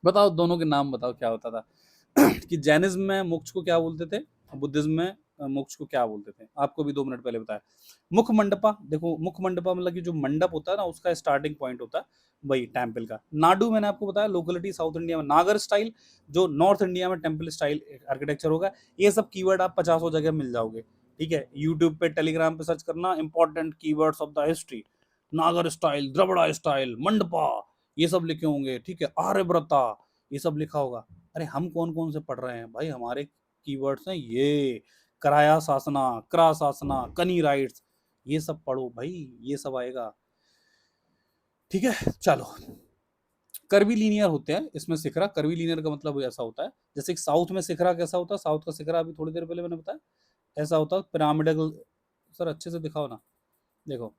बताओ दोनों के नाम बताओ क्या होता था कि जैनिज्म में मोक्ष को क्या बोलते थे, बुद्धिज्म में मोक्ष को क्या बोलते थे, आपको भी 2 मिनट पहले बताया। मुख मंडपा, देखो मुख मंडपा मतलब कि जो मंडप होता है ना, उसका स्टार्टिंग पॉइंट होता है वही टेम्पल का। नाडु मैंने आपको बताया लोकेलिटी साउथ इंडिया में, नागर स्टाइल जो नॉर्थ इंडिया में टेम्पल स्टाइल आर्किटेक्चर होगा। ये सब कीवर्ड आप 50 जगह मिल जाओगे। ठीक है, यूट्यूब पे टेलीग्राम पे सर्च करना important keywords of the history, नागर स्टाइल, द्रविड़ स्टाइल, मंडपा, ये सब लिखे होंगे। ठीक है, आर्यभट्टा, ये सब लिखा होगा। अरे हम कौन कौन से पढ़ रहे हैं भाई, हमारे कीवर्ड्स हैं ये, कराया शासना, क्रा शासना, कनी राइट्स, ये सब पढ़ो भाई, ये सब आएगा। ठीक है, चलो। कर्वी लीनियर होते हैं इसमें शिखरा। कर्वी लीनियर का मतलब ऐसा होता है जैसे कि साउथ में शिखरा कैसा होता है, साउथ का शिखरा अभी थोड़ी देर पहले मैंने बताया ऐसा होता है पिरामिडल। सर अच्छे से दिखाओ ना, देखो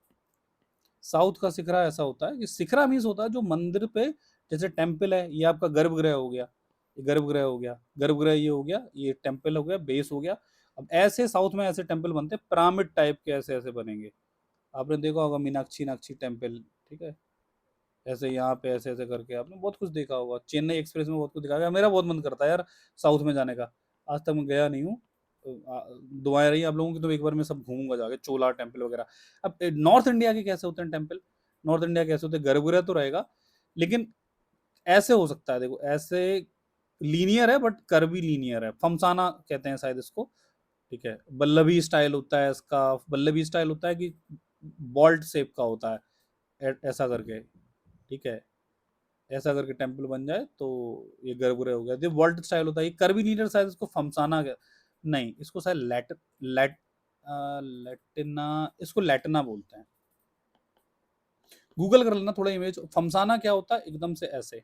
साउथ का शिखरा ऐसा होता है कि शिखरा मीन्स होता है जो मंदिर पे, जैसे टेम्पल है, ये आपका गर्भगृह हो गया, ये गर्भगृह हो गया, गर्भगृह ये हो गया, ये टेम्पल हो गया, बेस हो गया। अब ऐसे साउथ में ऐसे टेम्पल बनते हैं पिरामिड टाइप के, ऐसे ऐसे बनेंगे। आपने देखा होगा मीनाक्षी नाक्षी टेम्पल। ठीक है, ऐसे यहाँ पे ऐसे ऐसे करके आपने बहुत कुछ देखा होगा, चेन्नई एक्सप्रेस में बहुत कुछ दिखा गया। मेरा बहुत मन करता है यार साउथ में जाने का, आज तक मैं गया नहीं हूँ। दुआएं रही आप लोगों की, तो एक बार मैं सब घूमूंगा जाके, चोला टेम्पल वगैरह। अब नॉर्थ इंडिया के कैसे होते हैं टेम्पल, नॉर्थ इंडिया कैसे होते हैं, गर्भगृह तो रहेगा लेकिन ऐसे हो सकता है, देखो ऐसे लीनियर है बट कर्वी लीनियर है, फमसाना कहते हैं शायद इसको। ठीक है, बल्लभी स्टाइल होता है इसका, बल्लभी स्टाइल होता है कि बॉल्ट शेप का होता है, ऐसा करके। ठीक है, ऐसा करके टेम्पल बन जाए तो ये गर्भगृह हो गया। वॉल्ट स्टाइल होता है, ये कर्वी लीनियर शायद इसको फमसाना नहीं, इसको शायद लैटिना, इसको लैटिना बोलते हैं। गूगल कर लेना थोड़ा इमेज। फमसाना क्या होता है, एकदम से ऐसे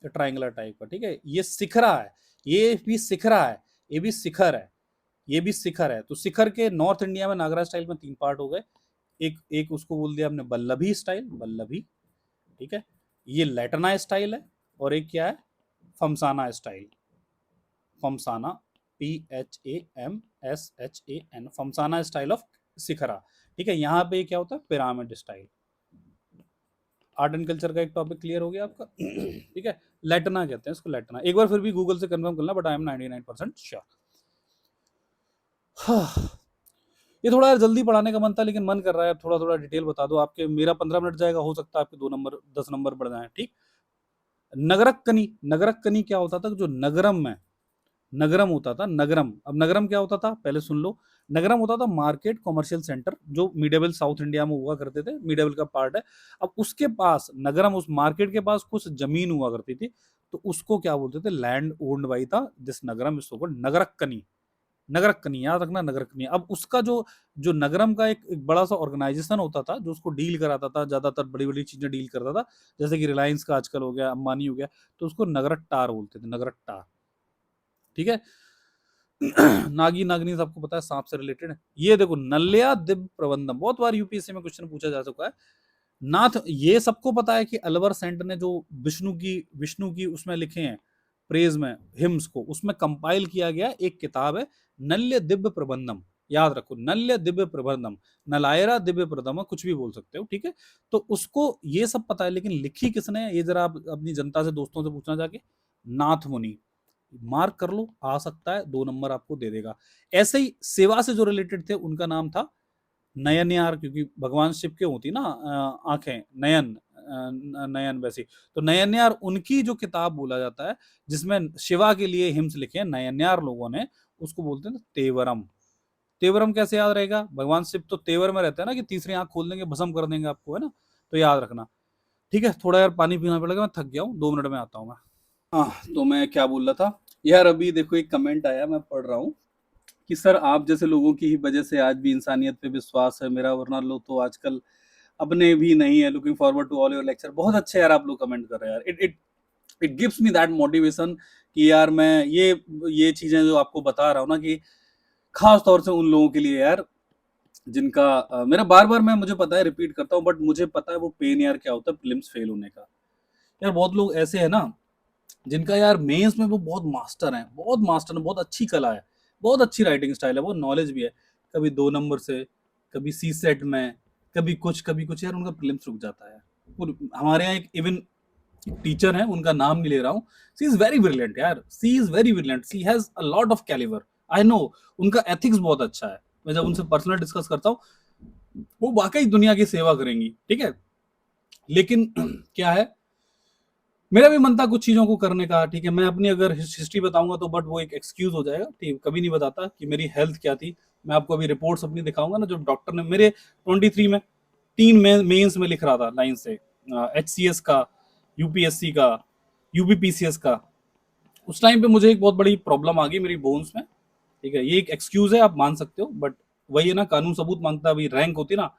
ट्राइंगुलर टाइप का। ठीक है, ये शिखरा है, ये भी शिखरा है, ये भी शिखर है, ये भी शिखर है। तो शिखर के नॉर्थ इंडिया में नागरा स्टाइल में 3 पार्ट हो गए। एक एक उसको बोल दिया हमने बल्लभी स्टाइल, बल्लभी। ठीक है, ये लैटना स्टाइल है, और एक क्या है, Phamsana style, Phamsana, PHAMSHAN, Phamsana style of shikhara. ठीक है, यहाँ पे क्या होता है, pyramid style. Art and culture का एक टॉपिक क्लियर हो गया आपका। ठीक है, लैटना कहते हैं इसको, लैटना। एक बार फिर भी गूगल से कंफर्म करना, बट आई एम 99% श्योर। ये थोड़ा यार जल्दी पढ़ाने का मन था, लेकिन मन कर रहा है थोड़ा थोड़ा डिटेल बता दो। आपके मेरा 15 मिनट जाएगा, हो सकता है आपके 2 नंबर 10 नंबर बढ़ जाए। ठीक, नगरक्कनी, नगरक्कनी क्या होता था, जो नगरम में, नगरम होता था, नगरम। अब नगरम क्या होता था पहले सुन लो। नगरम होता था मार्केट, कॉमर्शियल सेंटर, जो मिडेबल साउथ इंडिया में हुआ करते थे, मिडेबल का पार्ट है। अब उसके पास नगरम, उस मार्केट के पास कुछ जमीन हुआ करती थी, तो उसको क्या बोलते थे, लैंड ओन्ड बाई था दिस नगरम, इसको नगरक्कनी, नगरक्कनी याद रखना, नगरक्कनी। अब उसका जो जो नगरम का एक बड़ा सा ऑर्गेनाइजेशन होता था जो उसको डील कराता था, ज्यादातर बड़ी बड़ी चीजें डील करता था, जैसे कि रिलायंस का आजकल हो गया, अंबानी हो गया, तो उसको नगरट्टार बोलते थे, नगरट्टार। ठीक है, नागी नागनी सबको पता है, सांप से रिलेटेड है। ये देखो नल्या दिव्य प्रबंधम, बहुत बार यूपीएससी में क्वेश्चन पूछा जा चुका है। नाथ, ये सबको पता है कि अलवर सेंट ने जो विष्णु की उसमें लिखे हैं प्रेज में हिम्स को, उसमें कंपाइल किया गया एक किताब है नल्य दिव्य प्रबंधम। याद रखो, नल्य दिव्य प्रबंधम, नलायरा दिव्य प्रबंधम, कुछ भी बोल सकते हो। ठीक है, तो उसको ये सब पता है, लेकिन लिखी किसने, ये जरा आप अपनी जनता से, दोस्तों से पूछना जाके। नाथ मुनि, मार्क कर लो, आ सकता है 2 नंबर आपको दे देगा। ऐसे ही सेवा से जो रिलेटेड थे, उनका नाम था नयनयार, क्योंकि भगवान शिव के होती ना आंखें, नयन, नयन वैसी। तो नयनयार उनकी जो किताब बोला जाता है, जिसमें शिवा के लिए हिम्स लिखे हैं नयनयार लोगों ने, उसको बोलते हैं ना तेवरम। तेवरम कैसे याद रहेगा? भगवान शिव तो तेवर में रहते हैं ना, कि तीसरी आंख खोल देंगे, भस्म कर देंगे आपको, है ना? तो याद रखना। ठीक है, थोड़ा यार पानी पीना पड़ेगा, मैं थक गया हूँ, 2 मिनट में आता हूँ मैं। हाँ, तो मैं क्या बोल रहा था यार, अभी देखो एक कमेंट आया, मैं पढ़ रहा हूँ कि सर आप जैसे लोगों की ही वजह से आज भी इंसानियत पे विश्वास है मेरा, वरना लोग तो आजकल अपने भी नहीं है। Looking forward to all your lecture. बहुत अच्छे यार आप लोग कमेंट कर रहे हैं यार। It it it gives me that motivation कि यार मैं ये चीजें जो आपको बता रहा हूँ ना, कि खास तौर से उन लोगों के लिए यार, जिनका मेरा बार बार, मैं मुझे पता है रिपीट करता हूँ, बट मुझे पता है वो पेन यार क्या होता है प्रीलिम्स फेल होने का। यार बहुत लोग ऐसे है ना, जिनका यार मेंस में वो बहुत मास्टर हैं, बहुत मास्टर हैं, बहुत अच्छी कला है, बहुत अच्छी राइटिंग स्टाइल है, बहुत नॉलेज भी है, कभी 2 नंबर से, कभी सी सेट में, कभी कुछ यार उनका प्रीलिम्स रुक जाता है। और हमारे यहाँ एक इवन टीचर है, उनका नाम नहीं ले रहा हूँ, सी इज वेरी ब्रिलियंट यार, she is very brilliant, she has a lot of calibre. I know, उनका एथिक्स बहुत अच्छा है। मैं जब उनसे पर्सनल डिस्कस करता हूँ, वो वाकई दुनिया की सेवा करेंगी, ठीक है। लेकिन क्या है, मेरा भी मन था कुछ चीजों को करने का, ठीक है। मैं अपनी अगर हिस्ट्री बताऊंगा तो बट वो एक एक्सक्यूज हो जाएगा, ठीक है, कभी नहीं बताता कि मेरी हेल्थ क्या थी। मैं आपको अभी रिपोर्ट्स अपनी दिखाऊंगा ना, जो डॉक्टर ने मेरे 23 में 3 मेंस में लिख रहा था लाइन से, HCS का, यूपीएससी का, यूबीपीसीएस का। उस टाइम पे मुझे एक बहुत बड़ी प्रॉब्लम आ गई मेरी बोन्स में, ठीक है। ये एक एक्सक्यूज है, आप मान सकते हो, बट वही है ना, कानून सबूत मांगता है, अभी रैंक होती ना,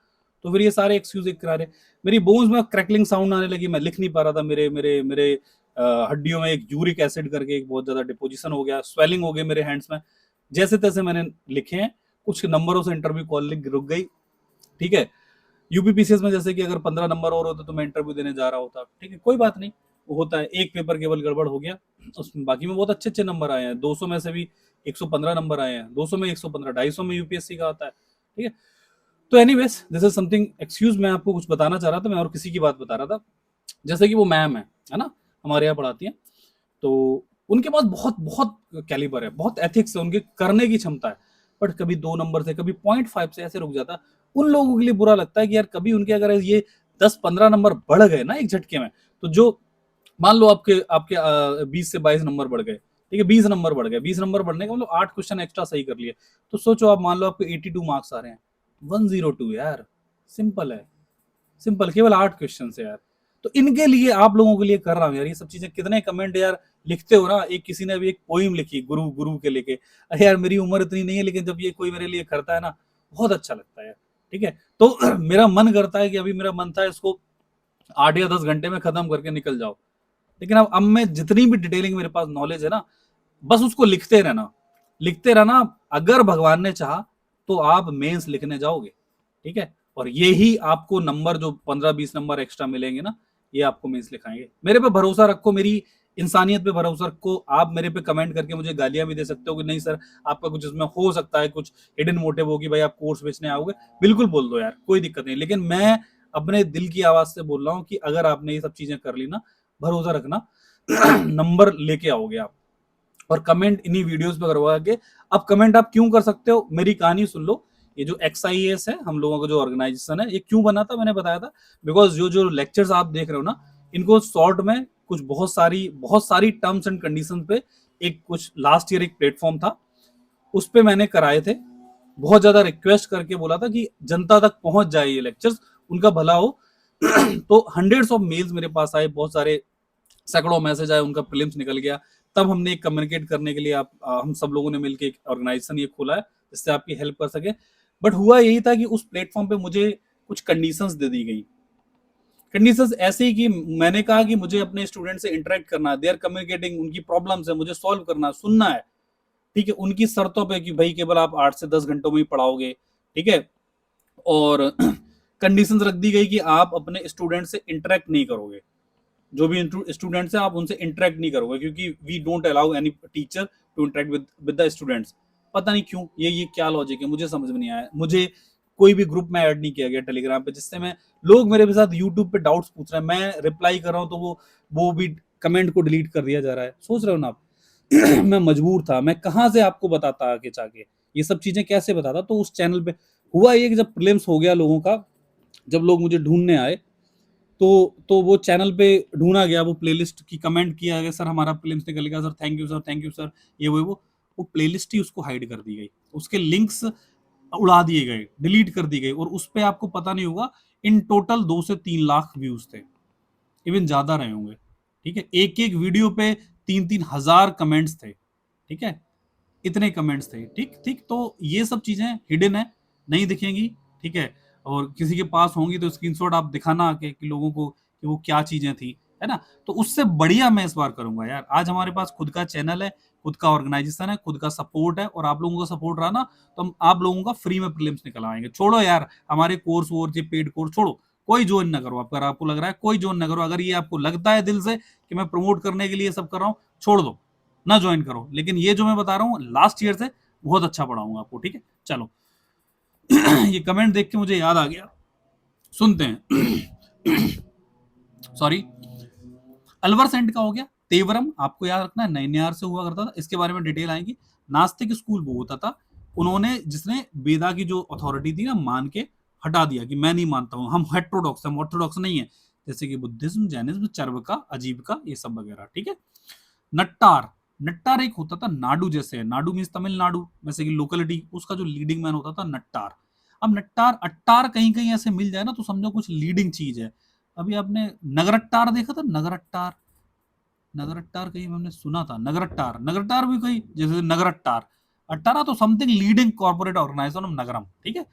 तो फिर ये सारे एक्सक्यूज एक करा रहे। मेरी बोन्स में क्रैकलिंग साउंड आने लगी, मैं लिख नहीं पा रहा था, मेरे मेरे मेरे हड्डियों में एक यूरिक एसिड करके एक बहुत ज्यादा डिपोजिशन हो गया, स्वेलिंग हो गई मेरे हैंड्स में। जैसे तैसे मैंने लिखे हैं, कुछ नंबरों से इंटरव्यू कॉल रुक गई, ठीक है। यूपीपीसीएस में जैसे कि अगर 15 नंबर और होते तो मैं इंटरव्यू देने जा रहा होता, ठीक है, कोई बात नहीं, वो होता है। एक पेपर केवल गड़बड़ हो गया, उसमें बाकी में बहुत अच्छे अच्छे नंबर आए हैं, 200 में से भी 115 नंबर आए हैं, 200 में 115, 250 में यूपीएससी का आता है, ठीक है। तो anyways, this is something excuse, मैं आपको कुछ बताना चाह रहा था, मैं और किसी की बात बता रहा था। जैसे कि वो मैम है ना, हमारे यहाँ पढ़ाती हैं, तो उनके पास बहुत बहुत कैलिबर है, बहुत एथिक्स है, उनके करने की क्षमता है, बट कभी 2 नंबर से, कभी 0.5 से ऐसे रुक जाता है। उन लोगों के लिए बुरा लगता है कि यार कभी उनके अगर ये 10-15 नंबर बढ़ गए ना एक झटके में, तो जो मान लो आपके आपके 20 से 22 नंबर बढ़ गए, ठीक है, 20 नंबर बढ़ गए, 20 नंबर बढ़ने का मतलब 8 क्वेश्चन एक्स्ट्रा सही कर लिए, तो सोचो आप, मान लो आपको 82 मार्क्स आ रहे हैं, 102 यार, सिंपल है, सिंपल, केवल 8 क्वेश्चन से यार। तो इनके लिए, आप लोगों के लिए कर रहा हूँ यार ये सब चीजें। कितने कमेंट यार लिखते हो ना, एक किसी ने अभी एक पोइम लिखी गुरु गुरु के लेके, अरे यार मेरी उम्र इतनी नहीं है, लेकिन जब ये कोई मेरे लिए करता है ना, बहुत अच्छा लगता है यार, ठीक है। तो मेरा मन करता है कि अभी मेरा मन था इसको 8 या 10 घंटे में खत्म करके निकल जाओ, लेकिन अब मैं जितनी भी डिटेलिंग मेरे पास नॉलेज है ना, बस उसको लिखते रहना, लिखते रहना। अगर भगवान ने चाहा तो आप मेंस लिखने जाओगे, ठीक है, और ये ही आपको नंबर जो 15-20 नंबर एक्स्ट्रा मिलेंगे ना, ये आपको मेंस लिखाएंगे। मेरे पे भरोसा रखो, मेरी इंसानियत पे भरोसा रखो। आप मेरे पे कमेंट करके मुझे गालियां भी दे सकते हो कि नहीं सर, आपका कुछ इसमें हो सकता है, कुछ हिडन मोटिव होगी, भाई आप कोर्स बेचने आओगे, बिल्कुल बोल दो यार, कोई दिक्कत नहीं। लेकिन मैं अपने दिल की आवाज से बोल रहा हूँ कि अगर आपने ये सब चीजें कर ली ना, भरोसा रखना नंबर लेके आओगे आप। और कमेंट इन्हीं वीडियोस पे करवा के, अब कमेंट आप क्यों कर सकते हो, मेरी कहानी सुन लो। ये जो XIAS है, हम लोगों का जो ऑर्गेनाइजेशन है, ये क्यों बना था, मैंने बताया था, बिकॉज जो जो लेक्चर्स आप देख रहे हो ना, इनको शॉर्ट में कुछ बहुत सारी टर्म्स एंड कंडीशन पे, एक कुछ लास्ट ईयर एक प्लेटफॉर्म था, उस पे मैंने कराए थे। बहुत ज्यादा रिक्वेस्ट करके बोला था कि जनता तक पहुंच जाए ये लेक्चर्स, उनका भला हो। तो हंड्रेड्स ऑफ मेल्स मेरे पास आए, बहुत सारे सैकड़ों मैसेज आए, उनका प्रीलिम्स निकल गया। तब हमने एक कम्युनिकेट करने के लिए हम सब लोगों ने मिलकर एक ऑर्गेनाइजेशन ये खोला है, जिससे आपकी हेल्प कर सके। बट हुआ यही था कि उस प्लेटफॉर्म पे मुझे कुछ कंडीशंस दे दी गई। कंडीशंस ऐसे ही कि मैंने कहा कि मुझे अपने स्टूडेंट से इंटरेक्ट करना है, दे आर कम्युनिकेटिंग, उनकी प्रॉब्लम्स है, मुझे सॉल्व करना, सुनना है, ठीक है, उनकी शर्तों पे कि भाई केवल आप 8 से 10 घंटों में ही पढ़ाओगे, ठीक है। और कंडीशंस रख दी गई कि आप अपने स्टूडेंट से इंटरेक्ट नहीं करोगे, जो भी स्टूडेंट्स हैं आप उनसे इंटरेक्ट नहीं करोगे, क्योंकि we don't allow any teacher to interact with the students. पता नहीं क्यों, ये क्या लॉजिक है, मुझे समझ में नहीं आया। मुझे कोई भी ग्रुप में ऐड नहीं किया गया टेलीग्राम पे, जिससे मैं, लोग मेरे साथ यूट्यूब पे डाउट्स पूछ रहे हैं, मैं रिप्लाई कर रहा हूँ तो वो भी कमेंट को डिलीट कर दिया जा रहा है। सोच रहे हो ना आप? मैं मजबूर था, मैं कहाँ से आपको बताता आगे जाके, ये सब चीजें कैसे बताता। तो उस चैनल पे हुआ ये कि जब प्रीलिम्स हो गया लोगों का, जब लोग मुझे ढूंढने आए, तो वो चैनल पे ढूंढा गया, वो प्लेलिस्ट की कमेंट किया गया, सर हमारा प्रीलिम्स निकल गया, sir thank you sir, thank you sir, ये वो। वो प्लेलिस्ट ही उसको हाइड कर दी गई, उसके लिंक्स उड़ा दिए गए, डिलीट कर दी गई, और उस पे आपको पता नहीं होगा इन टोटल 2 से 3 लाख व्यूज थे, इवन ज्यादा रहे होंगे। ठीक है, एक एक वीडियो पे 3-3 हजार कमेंट्स थे। ठीक है, इतने कमेंट्स थे। ठीक ठीक, तो ये सब चीजें हिडन है, नहीं दिखेंगी। ठीक है, और किसी के पास होंगी तो स्क्रीनशॉट आप दिखाना आके कि लोगों को कि वो क्या चीजें थी, है ना। तो उससे बढ़िया मैं इस बार करूंगा यार, आज हमारे पास खुद का चैनल है, खुद का ऑर्गेनाइजेशन है, खुद का सपोर्ट है, और आप लोगों का सपोर्ट रहा ना तो हम आप लोगों का फ्री में प्रीलिम्स निकल आएंगे। छोड़ो यार हमारे कोर्स वोर्स, ये पेड कोर्स छोड़ो, कोई ज्वाइन ना करो। अगर आपको लग रहा है कोई ज्वाइन ना करो, अगर ये आपको लगता है दिल से कि मैं प्रमोट करने के लिए सब कर रहा हूं, छोड़ दो, ना ज्वाइन करो। लेकिन ये जो मैं बता रहा हूँ लास्ट ईयर से बहुत अच्छा पढ़ाऊंगा आपको। ठीक है, चलो ये कमेंट देख के मुझे याद आ गया, सुनते हैं। सॉरी, अलवर सेंट का हो गया। तेवरम आपको याद रखना है, नैनियार से हुआ करता था, इसके बारे में डिटेल आएंगी। नास्तिक स्कूल वो होता था, उन्होंने जिसने वेदा की जो अथॉरिटी थी ना मान के हटा दिया कि मैं नहीं मानता हूं, हम हेट्रोडॉक्स, हम ऑर्थोडॉक्स नहीं है, जैसे कि बुद्धिज्म, जैनिज्म, चर्व का, अजीब का, ये सब वगैरह। ठीक है, नट्टार, नट्टार एक होता था नाडू जैसे, नाडू मीन्स तमिलनाडु, वैसे कि लोकेलिटी, उसका जो लीडिंग मैन होता था नट्टार। अब नट्टार अट्टार कहीं कहीं ऐसे मिल जाए ना तो समझो कुछ लीडिंग चीज है। अभी आपने नगरट्टार देखा था, नगरट्टार, नगरट्टार कहीं हमने सुना था, नगरट्टार, नगरट्टार भी कहीं जैसे नगरट्टार, अट्टारा तो something leading corporate organisation of Nagaram. ठीक है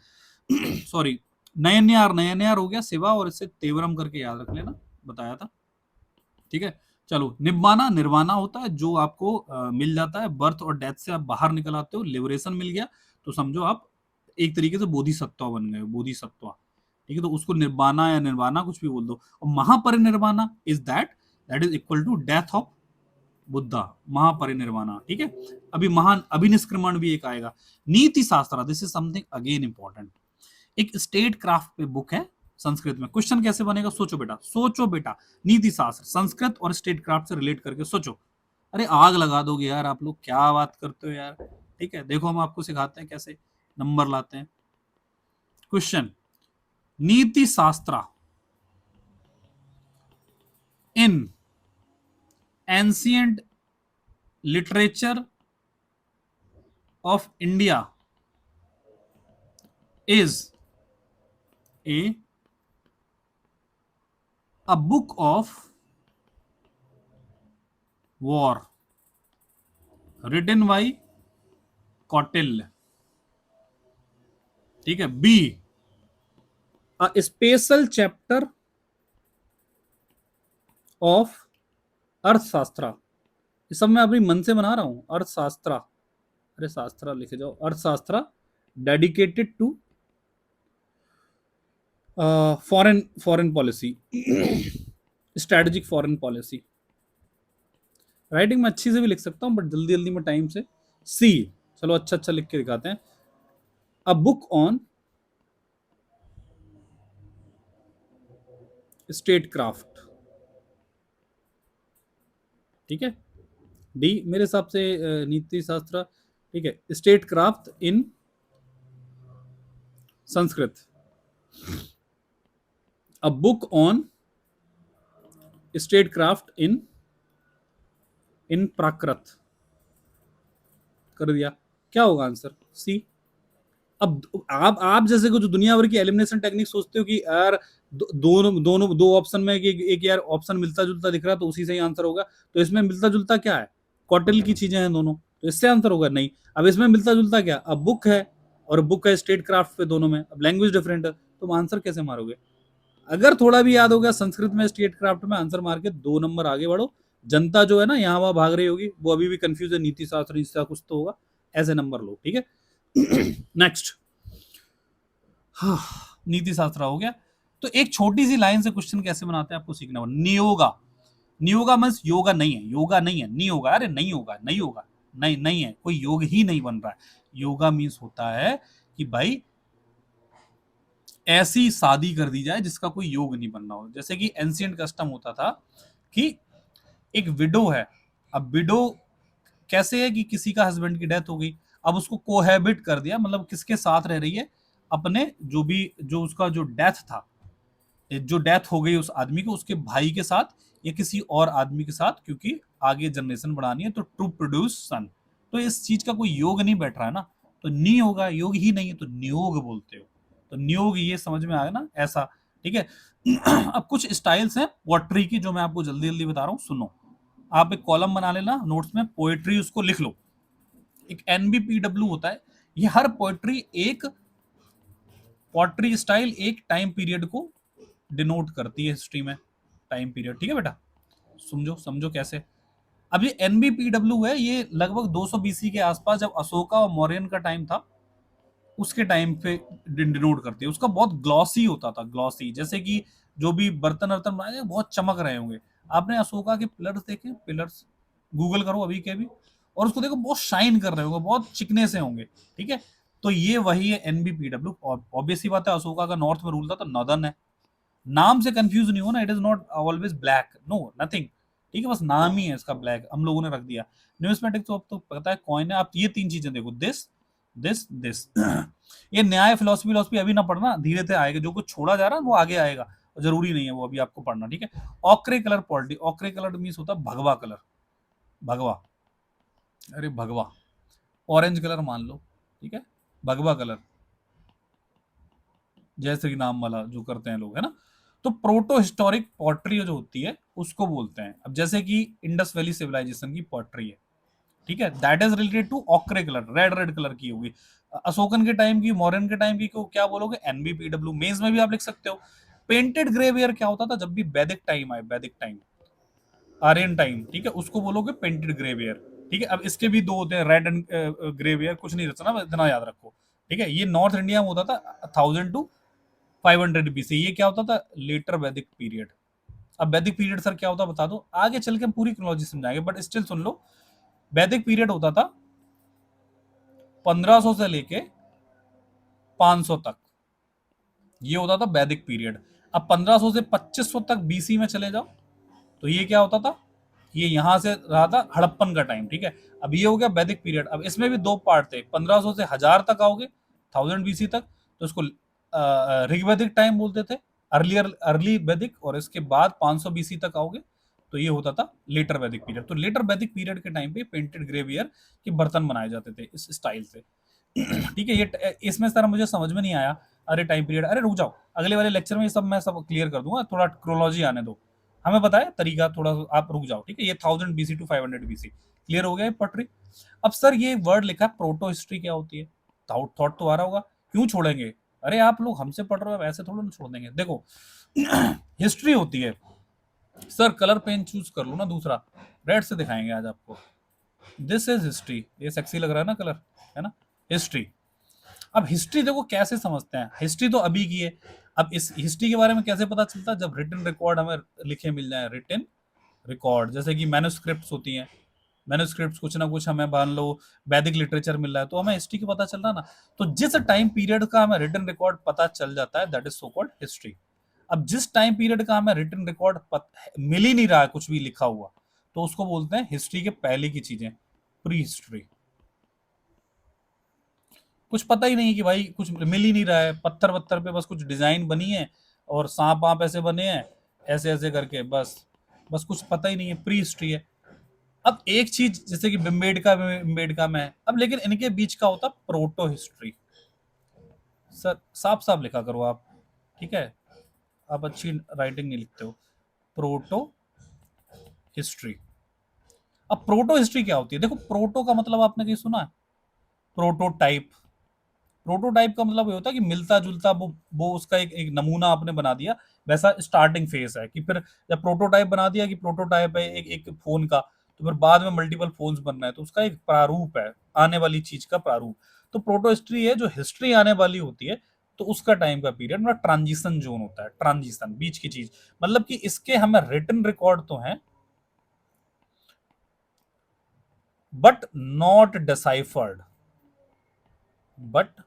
सॉरी, नयनयार, नयनयार हो गया शिवा, और इससे तेवरम करके याद रख लेना, बताया था। ठीक है, चलो निब्बाना, निर्वाणा होता है जो आपको मिल जाता है, बर्थ और डेथ से आप बाहर निकल आते हो, लिबरेशन मिल गया तो समझो आप एक तरीके से बोधिसत्व बन गए, बोधिसत्व। ठीक है, तो उसको निर्वाणा या निर्वाणा कुछ भी बोल दो। और Mahaparinirvana is that is equal to death of Buddha, Mahaparinirvana. ठीक है, अभी महान अभिनिष्क्रमण भी एक आएगा। नीति शास्त्र, this is something again important, एक स्टेट क्राफ्ट पे बुक है संस्कृत में। क्वेश्चन कैसे बनेगा, सोचो बेटा, सोचो बेटा, नीति शास्त्र संस्कृत और स्टेट क्राफ्ट से रिलेट करके सोचो। अरे आग लगा दोगे यार आप लोग, क्या बात करते हो यार। ठीक है, देखो हम आपको सिखाते हैं कैसे नंबर लाते हैं। क्वेश्चन, नीति शास्त्र in ancient literature of India is a book of war written by Kautilya. ठीक है, B a special chapter of अर्थशास्त्र, इस सब मैं अपनी मन से बना रहा हूं, अर्थशास्त्र, अरे शास्त्र लिखे जाओ, Arthashastra dedicated to foreign policy, strategic foreign policy. Writing में अच्छी से भी लिख सकता हूं बट जल्दी जल्दी में टाइम से। सी, चलो अच्छा अच्छा लिख के दिखाते हैं, अ बुक ऑन स्टेट क्राफ्ट। ठीक है, डी मेरे हिसाब से नीति शास्त्र। ठीक है, statecraft in Sanskrit, a book on statecraft in Prakrit, कर दिया। क्या होगा आंसर, सी। अब आप जैसे को जो दुनिया भर की एलिमिनेशन टेक्निक सोचते हो कि यार दोनों दोनों दो ऑप्शन में एक यार ऑप्शन मिलता जुलता दिख रहा तो उसी से ही आंसर होगा, तो इसमें मिलता जुलता क्या है, कौटिल्य की चीजें हैं दोनों, तो इससे आंसर होगा नहीं। अब इसमें मिलता जुलता क्या, अब बुक है और बुक है स्टेट क्राफ्ट पे, दोनों में अब लैंग्वेज डिफरेंट है, तुम आंसर कैसे मारोगे। अगर थोड़ा भी याद हो गया संस्कृत में स्टेट क्राफ्ट में, आंसर मार के 2 नंबर आगे बढ़ो। जनता जो है ना यहाँ वहां भाग रही होगी, वो अभी भी कंफ्यूज है, नीति शास्त्र इसका कुछ तो होगा, ऐसे नंबर लो। ठीक है नेक्स्ट, हाँ, नीति शास्त्र हो गया। तो एक छोटी सी लाइन से क्वेश्चन कैसे बनाते हैं आपको सीखना होगा। नियोगा, नियोगा मीन्स योगा नहीं है, योगा नहीं है, नहीं होगा, अरे नहीं होगा, नहीं होगा, नहीं नहीं है, कोई योग ही नहीं बन रहा है। योगा मीन्स होता है कि भाई ऐसी शादी कर दी जाए जिसका कोई योग नहीं बनना हो। जैसे कि एंशियंट कस्टम होता था कि एक विडो है, अब विडो कैसे है कि किसी का हस्बैंड की डेथ हो गई, अब उसको कोहैबिट कर दिया, मतलब किसके साथ रह रही है, अपने जो भी जो उसका जो डेथ था, जो डेथ हो गई उस आदमी को, उसके भाई के साथ या किसी और आदमी के साथ, क्योंकि आगे जनरेशन बढ़ानी है तो टू प्रोड्यूस सन,
तो इस चीज का कोई योग नहीं बैठ रहा है ना, तो नी होगा, योग ही नहीं है तो नियोग बोलते हो। तो नियोग ये समझ में आया ना, ऐसा। ठीक है। अब कुछ स्टाइल्स हैं पोएट्री की जो मैं आपको जल्दी जल्दी बता रहा हूँ, सुनो। आप एक कॉलम बना लेना नोट्स में, पोएट्री उसको लिख लो। एक एनबीपीडब्ल्यू होता है, ये हर पोएट्री एक पोएट्री स्टाइल एक टाइम पीरियड को डिनोट करती है हिस्ट्री में, टाइम पीरियड। ठीक है बेटा, समझो समझो कैसे। अब ये एनबीपीडब्ल्यू है, ये लगभग 200 बीसी के आसपास, जब अशोका और मौर्यन का टाइम था, उसके टाइम पे डिनोट करती है। उसका बहुत ग्लॉसी होता था, ग्लॉसी, जैसे कि जो भी बर्तन वर्तन बनाए बहुत चमक रहे होंगे। आपने अशोका के पिलर्स देखे, पिलर्स गूगल करो अभी के अभी, और उसको देखो बहुत शाइन कर रहे होंगे, बहुत चिकने से होंगे। ठीक है, तो ये वही है एनबीपीडब्ल्यू। ऑब्वियस सी बात है, अशोका का नॉर्थ में रूल था तो नॉर्दर्न है। नाम से कंफ्यूज नहीं हो ना, it is not always black, no nothing. ठीक है, बस नाम ही है इसका ब्लैक, हम लोगों ने रख दिया। न्यूमिस्मेटिक्स तो अब तो पता है कॉइन है। आप ये तीन चीजें देखो, दिस दिस दिस। ये न्याय फिलोसफी फिलोसफी अभी ना पढ़ना, धीरे धीरे आएगा, जो कुछ छोड़ा जा रहा है वो आगे आएगा, जरूरी नहीं है वो अभी आपको पढ़ना। ठीक है। Ochre colour polity, ochre colour means होता है भगवा कलर, भगवा, अरे भगवा, ऑरेंज कलर मान लो। ठीक है, भगवा कलर, जय श्री राम वाला जो करते हैं लोग, है ना। तो प्रोटो हिस्टोरिक पॉटरी जो होती है उसको बोलते हैं। अब जैसे कि इंडस वैली सिविलाइजेशन की पॉटरी है, ठीक है, that is related to ochre colour, red red colour की होगी। अशोकन के टाइम की, मौर्यन के टाइम की को क्या बोलोगे, एनबीपीडब्ल्यू। मेज में भी आप लिख सकते हो। पेंटेड ग्रेवियर क्या होता था, जब भी वैदिक टाइम आए, वैदिक टाइम, आर्यन टाइम, ठीक है, उसको बोलोगे पेंटेड ग्रेवियर। ठीक है। अब इसके भी दो होते हैं, रेड एंड ग्रेवियर, कुछ नहीं रचना, इतना याद रखो। ठीक है, ये नॉर्थ इंडिया में होता था 1000 टू 500 बीसी। ये क्या होता था, लेटर वैदिक पीरियड। अब वैदिक पीरियड सर क्या होता बता दो, आगे चल के हम पूरी क्रोनोलॉजी समझाएंगे, बट स्टिल सुन लो। वैदिक पीरियड होता था 1500 से लेके 500 तक, ये होता था वैदिक पीरियड। अब 1500 से 2500 तक बीसी में चले जाओ, तो ये क्या होता था, ये यहां से रहा था हड़प्पन का टाइम। ठीक है, अब ये हो गया वैदिक पीरियड। अब इसमें भी दो पार्ट थे, 1500 से 1000 तक आओगे, 1000 बीसी तक, तो इसको ऋग्वैदिक टाइम बोलते थे, अर्लियर अर्ली वैदिक। और इसके बाद 500 बीसी तक आओगे तो ये होता था लेटर वैदिक पीरियड। तो लेटर वैदिक पीरियड के टाइम पे पेंटेड ग्रेवियर के बर्तन बनाए जाते थे इस स्टाइल से। ठीक है, ये इसमें सर मुझे समझ में नहीं आया, अरे टाइम पीरियड, अरे रुक जाओ, अगले वाले लेक्चर में ये सब मैं सब क्लियर कर दूंगा, थोड़ा क्रोलॉजी आने दो, हमें पता है तरीका, थोड़ा आप रुक जाओ। ठीक है, ये 1000 बीसी टू 500 बीसी क्लियर हो गया पटरी। अब सर ये वर्ड लिखा प्रोटो हिस्ट्री क्या होती है, थॉट तो आ रहा होगा, क्यों छोड़ेंगे, अरे आप लोग हमसे पढ़ रहे हो, ऐसे थोड़ा ना छोड़ देंगे। देखो, हिस्ट्री होती है सर, कलर पेन चूज कर लो ना दूसरा, रेड से दिखाएंगे आज आपको। दिस इज हिस्ट्री, ये सेक्सी लग रहा है ना कलर, है ना, हिस्ट्री। अब हिस्ट्री देखो कैसे समझते हैं, हिस्ट्री तो अभी की है। अब इस हिस्ट्री के बारे में कैसे पता चलता है, जब रिटन रिकॉर्ड हमें लिखे मिल जाए, रिटन रिकॉर्ड, जैसे कि मैन्युस्क्रिप्ट्स होती हैं, मैन्युस्क्रिप्ट्स कुछ ना कुछ हमें मान लो वैदिक लिटरेचर मिल रहा है, तो हमें हिस्ट्री की पता चल रहा है ना। तो जिस टाइम पीरियड का हमें रिटन रिकॉर्ड पता चल जाता है, that is so called history. अब जिस टाइम पीरियड का हमें रिटन रिकॉर्ड मिल ही नहीं रहा है कुछ भी लिखा हुआ, तो उसको बोलते हैं हिस्ट्री के पहले की चीजें, प्री हिस्ट्री। कुछ पता ही नहीं है कि भाई कुछ मिल ही नहीं रहा है, पत्थर पत्थर पे बस कुछ डिजाइन बनी है और सांप वाप ऐसे बने हैं, ऐसे ऐसे करके, बस बस कुछ पता ही नहीं है, प्री हिस्ट्री है। अब एक चीज जैसे कि बिम्बेडका में है, अब लेकिन इनके बीच का होता प्रोटो हिस्ट्री। सर साफ साफ लिखा करो आप, ठीक है, आप अच्छी राइटिंग नहीं लिखते हो। Proto history. अब प्रोटो हिस्ट्री क्या होती है, देखो प्रोटो का मतलब आपने कहीं सुना है, प्रोटोटाइप। प्रोटोटाइप का मतलब ये होता है कि मिलता जुलता, वो उसका एक नमूना आपने बना दिया, वैसा स्टार्टिंग फेस है। कि फिर जब प्रोटोटाइप बना दिया कि प्रोटोटाइप है एक फोन का, तो फिर बाद में मल्टीपल फोन्स बन रहे हैं, तो उसका एक प्रारूप है, आने वाली चीज का प्रारूप। तो प्रोटो हिस्ट्री है जो हिस्ट्री आने वाली होती है, तो उसका टाइम का पीरियड मतलब ट्रांजिशन जोन होता है, ट्रांजिशन बीच की चीज, मतलब कि इसके हमें रिटन रिकॉर्ड तो है but not deciphered, but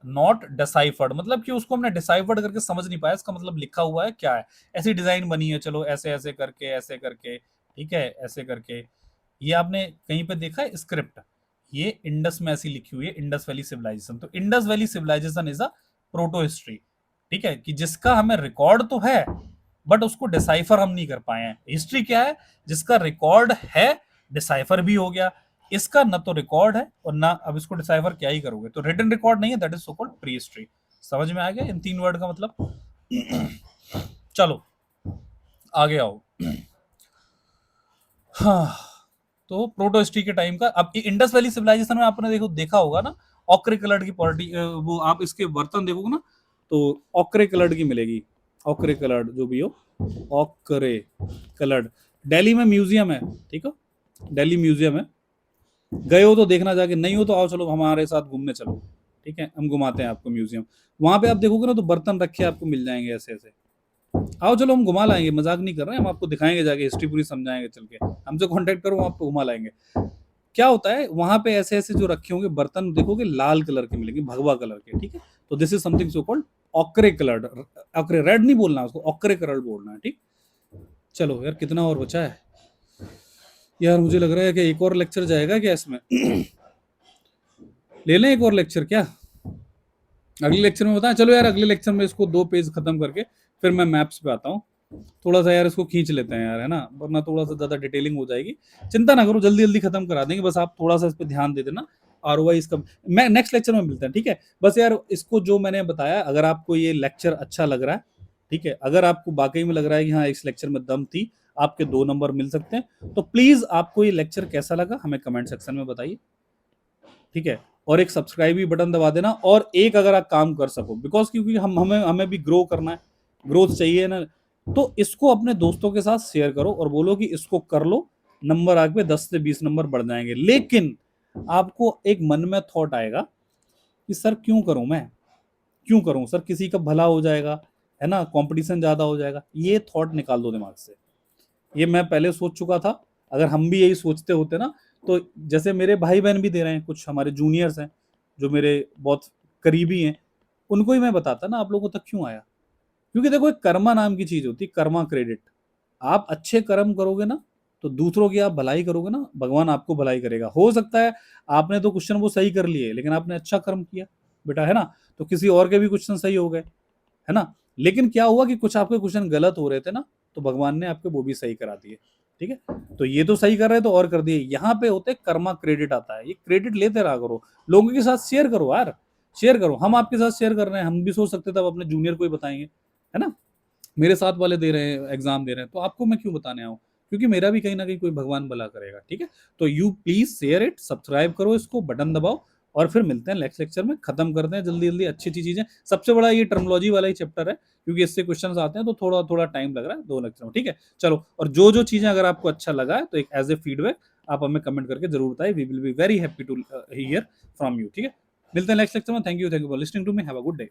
not deciphered, मतलब कि उसको हमने डिसाइफर्ड करके समझ नहीं पाया, इसका मतलब लिखा हुआ है क्या है, ऐसी डिजाइन बनी है, चलो ऐसे ऐसे करके, ऐसे करके, ठीक है, ऐसे करके। ये आपने कहीं पे देखा है स्क्रिप्ट, ये इंडस में ऐसी लिखी हुई है, इंडस वैली सिविलाइजेशन। तो Indus valley civilisation is a proto history. ठीक है, कि जिसका हमें रिकॉर्ड तो है बट उसको डिसाइफर हम नहीं कर पाए हैं। हिस्ट्री क्या है, जिसका रिकॉर्ड है, डिसाइफर भी हो गया, इसका न तो रिकॉर्ड है और ना अब इसको डिसाइफर क्या ही करोगे, तो रिटन रिकॉर्ड नहीं है, that is so called pre history. समझ में आ गया इन 3 वर्ड का मतलब? चलो आगे आओ। हाँ, तो प्रोटो हिस्ट्री के टाइम का, अब इंडस वैली सिविलाइजेशन में आपने देखा होगा ना, ऑक्रे कलर्ड की पॉलिटी, वो आप इसके बर्तन देखोगे ना तो ऑक्रे कलर्ड की मिलेगी, ऑक्रे कलर्ड जो भी हो, ऑक्रे कलर्ड। दिल्ली में म्यूजियम है, ठीक है, दिल्ली म्यूजियम है, गए हो तो देखना जाके, नहीं हो तो आओ चलो हमारे साथ घूमने चलो, ठीक है, हम घुमाते हैं आपको म्यूजियम। वहां पे आप देखोगे ना तो बर्तन रखे आपको मिल जाएंगे ऐसे ऐसे, आओ चलो हम घुमा लाएंगे, मजाक नहीं कर रहे हैं, हम आपको दिखाएंगे जाके, हिस्ट्री पूरी समझाएंगे चल के, हमसे कांटेक्ट करो, हम आपको घुमा लाएंगे। क्या होता है वहां पे ऐसे ऐसे जो रखे होंगे बर्तन देखोगे लाल कलर के मिलेंगे, भगवा कलर के, ठीक है, तो this is something so called ochre coloured, ochre red नहीं बोलना उसको, ऑक्रे कलर्ड बोलना है, ठीक। चलो यार कितना और बचा है यार, मुझे लग रहा है कि एक और लेक्चर जाएगा क्या इसमें? ले लें एक और लेक्चर क्या, अगले लेक्चर में बताएं? चलो यार अगले लेक्चर में इसको 2 पेज खत्म करके फिर मैं मैप्स पे आता हूँ, थोड़ा सा यार इसको खींच लेते हैं यार, है ना, वरना थोड़ा सा ज्यादा डिटेलिंग हो जाएगी। चिंता ना करो, जल्दी जल्दी खत्म करा देंगे, बस आप थोड़ा सा इस पे ध्यान दे देना। आरओआई इसका मैं नेक्स्ट लेक्चर में मिलते हैं, ठीक है। बस यार इसको जो मैंने बताया, अगर आपको ये लेक्चर अच्छा लग रहा है, ठीक है, अगर आपको वाकई में लग रहा है कि हाँ इस लेक्चर में दम थी, आपके 2 नंबर मिल सकते हैं, तो प्लीज आपको ये लेक्चर कैसा लगा हमें कमेंट सेक्शन में बताइए, ठीक है। और एक सब्सक्राइब भी बटन दबा देना, और एक अगर आप काम कर सको, बिकॉज क्योंकि हमें भी ग्रो करना है, ग्रोथ चाहिए ना, तो इसको अपने दोस्तों के साथ शेयर करो और बोलो कि इसको कर लो, नंबर आगे 10 से 20 नंबर बढ़ जाएंगे। लेकिन आपको एक मन में थॉट आएगा कि सर क्यों करूं मैं, क्यों करूं सर, किसी का भला हो जाएगा, है ना, कंपटीशन ज्यादा हो जाएगा, ये थॉट निकाल दो दिमाग से। ये मैं पहले सोच चुका था, अगर हम भी यही सोचते होते ना, तो जैसे मेरे भाई बहन भी दे रहे हैं, कुछ हमारे जूनियर्स हैं जो मेरे बहुत करीबी हैं, उनको ही मैं बताता ना आप लोगों तक क्यों आया। क्योंकि देखो एक कर्मा नाम की चीज होती है, कर्मा क्रेडिट। आप अच्छे कर्म करोगे ना तो दूसरों की आप भलाई करोगे ना, भगवान आपको भलाई करेगा। हो सकता है आपने तो क्वेश्चन वो सही कर लिए, लेकिन आपने अच्छा कर्म किया बेटा, है ना, तो किसी और के भी क्वेश्चन सही हो गए, है ना। लेकिन क्या हुआ कि कुछ आपके क्वेश्चन गलत हो रहे थे ना, तो भगवान ने आपके वो भी सही करा दिए, ठीक है। तो ये तो सही कर रहे तो और कर दिए, यहाँ पे होते कर्मा क्रेडिट आता है, ये क्रेडिट लेते रहा करो, लोगों के साथ शेयर करो यार, शेयर करो। हम आपके साथ शेयर कर रहे हैं, हम भी सोच सकते थे अब अपने जूनियर को ही बताएंगे, है ना, मेरे साथ वाले दे रहे हैं, एग्जाम दे रहे हैं, तो आपको मैं क्यों बताने आऊँ, क्योंकि मेरा भी कहीं ना कहीं कोई भगवान भला करेगा, ठीक है। तो you please share it, subscribe करो इसको, बटन दबाओ, और फिर मिलते हैं नेक्स्ट लेक्चर में, खत्म करते हैं जल्दी जल्दी अच्छी अच्छी चीजें। सबसे बड़ा ये टर्मोलॉजी वाला ही चैप्टर है, क्योंकि इससे क्वेश्चंस आते हैं, तो थोड़ा थोड़ा टाइम लग रहा है 2 लेक्चर में, ठीक है। चलो, और जो जो चीजें अगर आपको अच्छा लगा है तो एक एज ए फीडबैक आप हमें कमेंट करके जरूर बताइए, we will be very happy to hear from you, ठीक है। मिलते हैं नेक्स्ट लेक्चर में, thank you for listening to me, have a good day.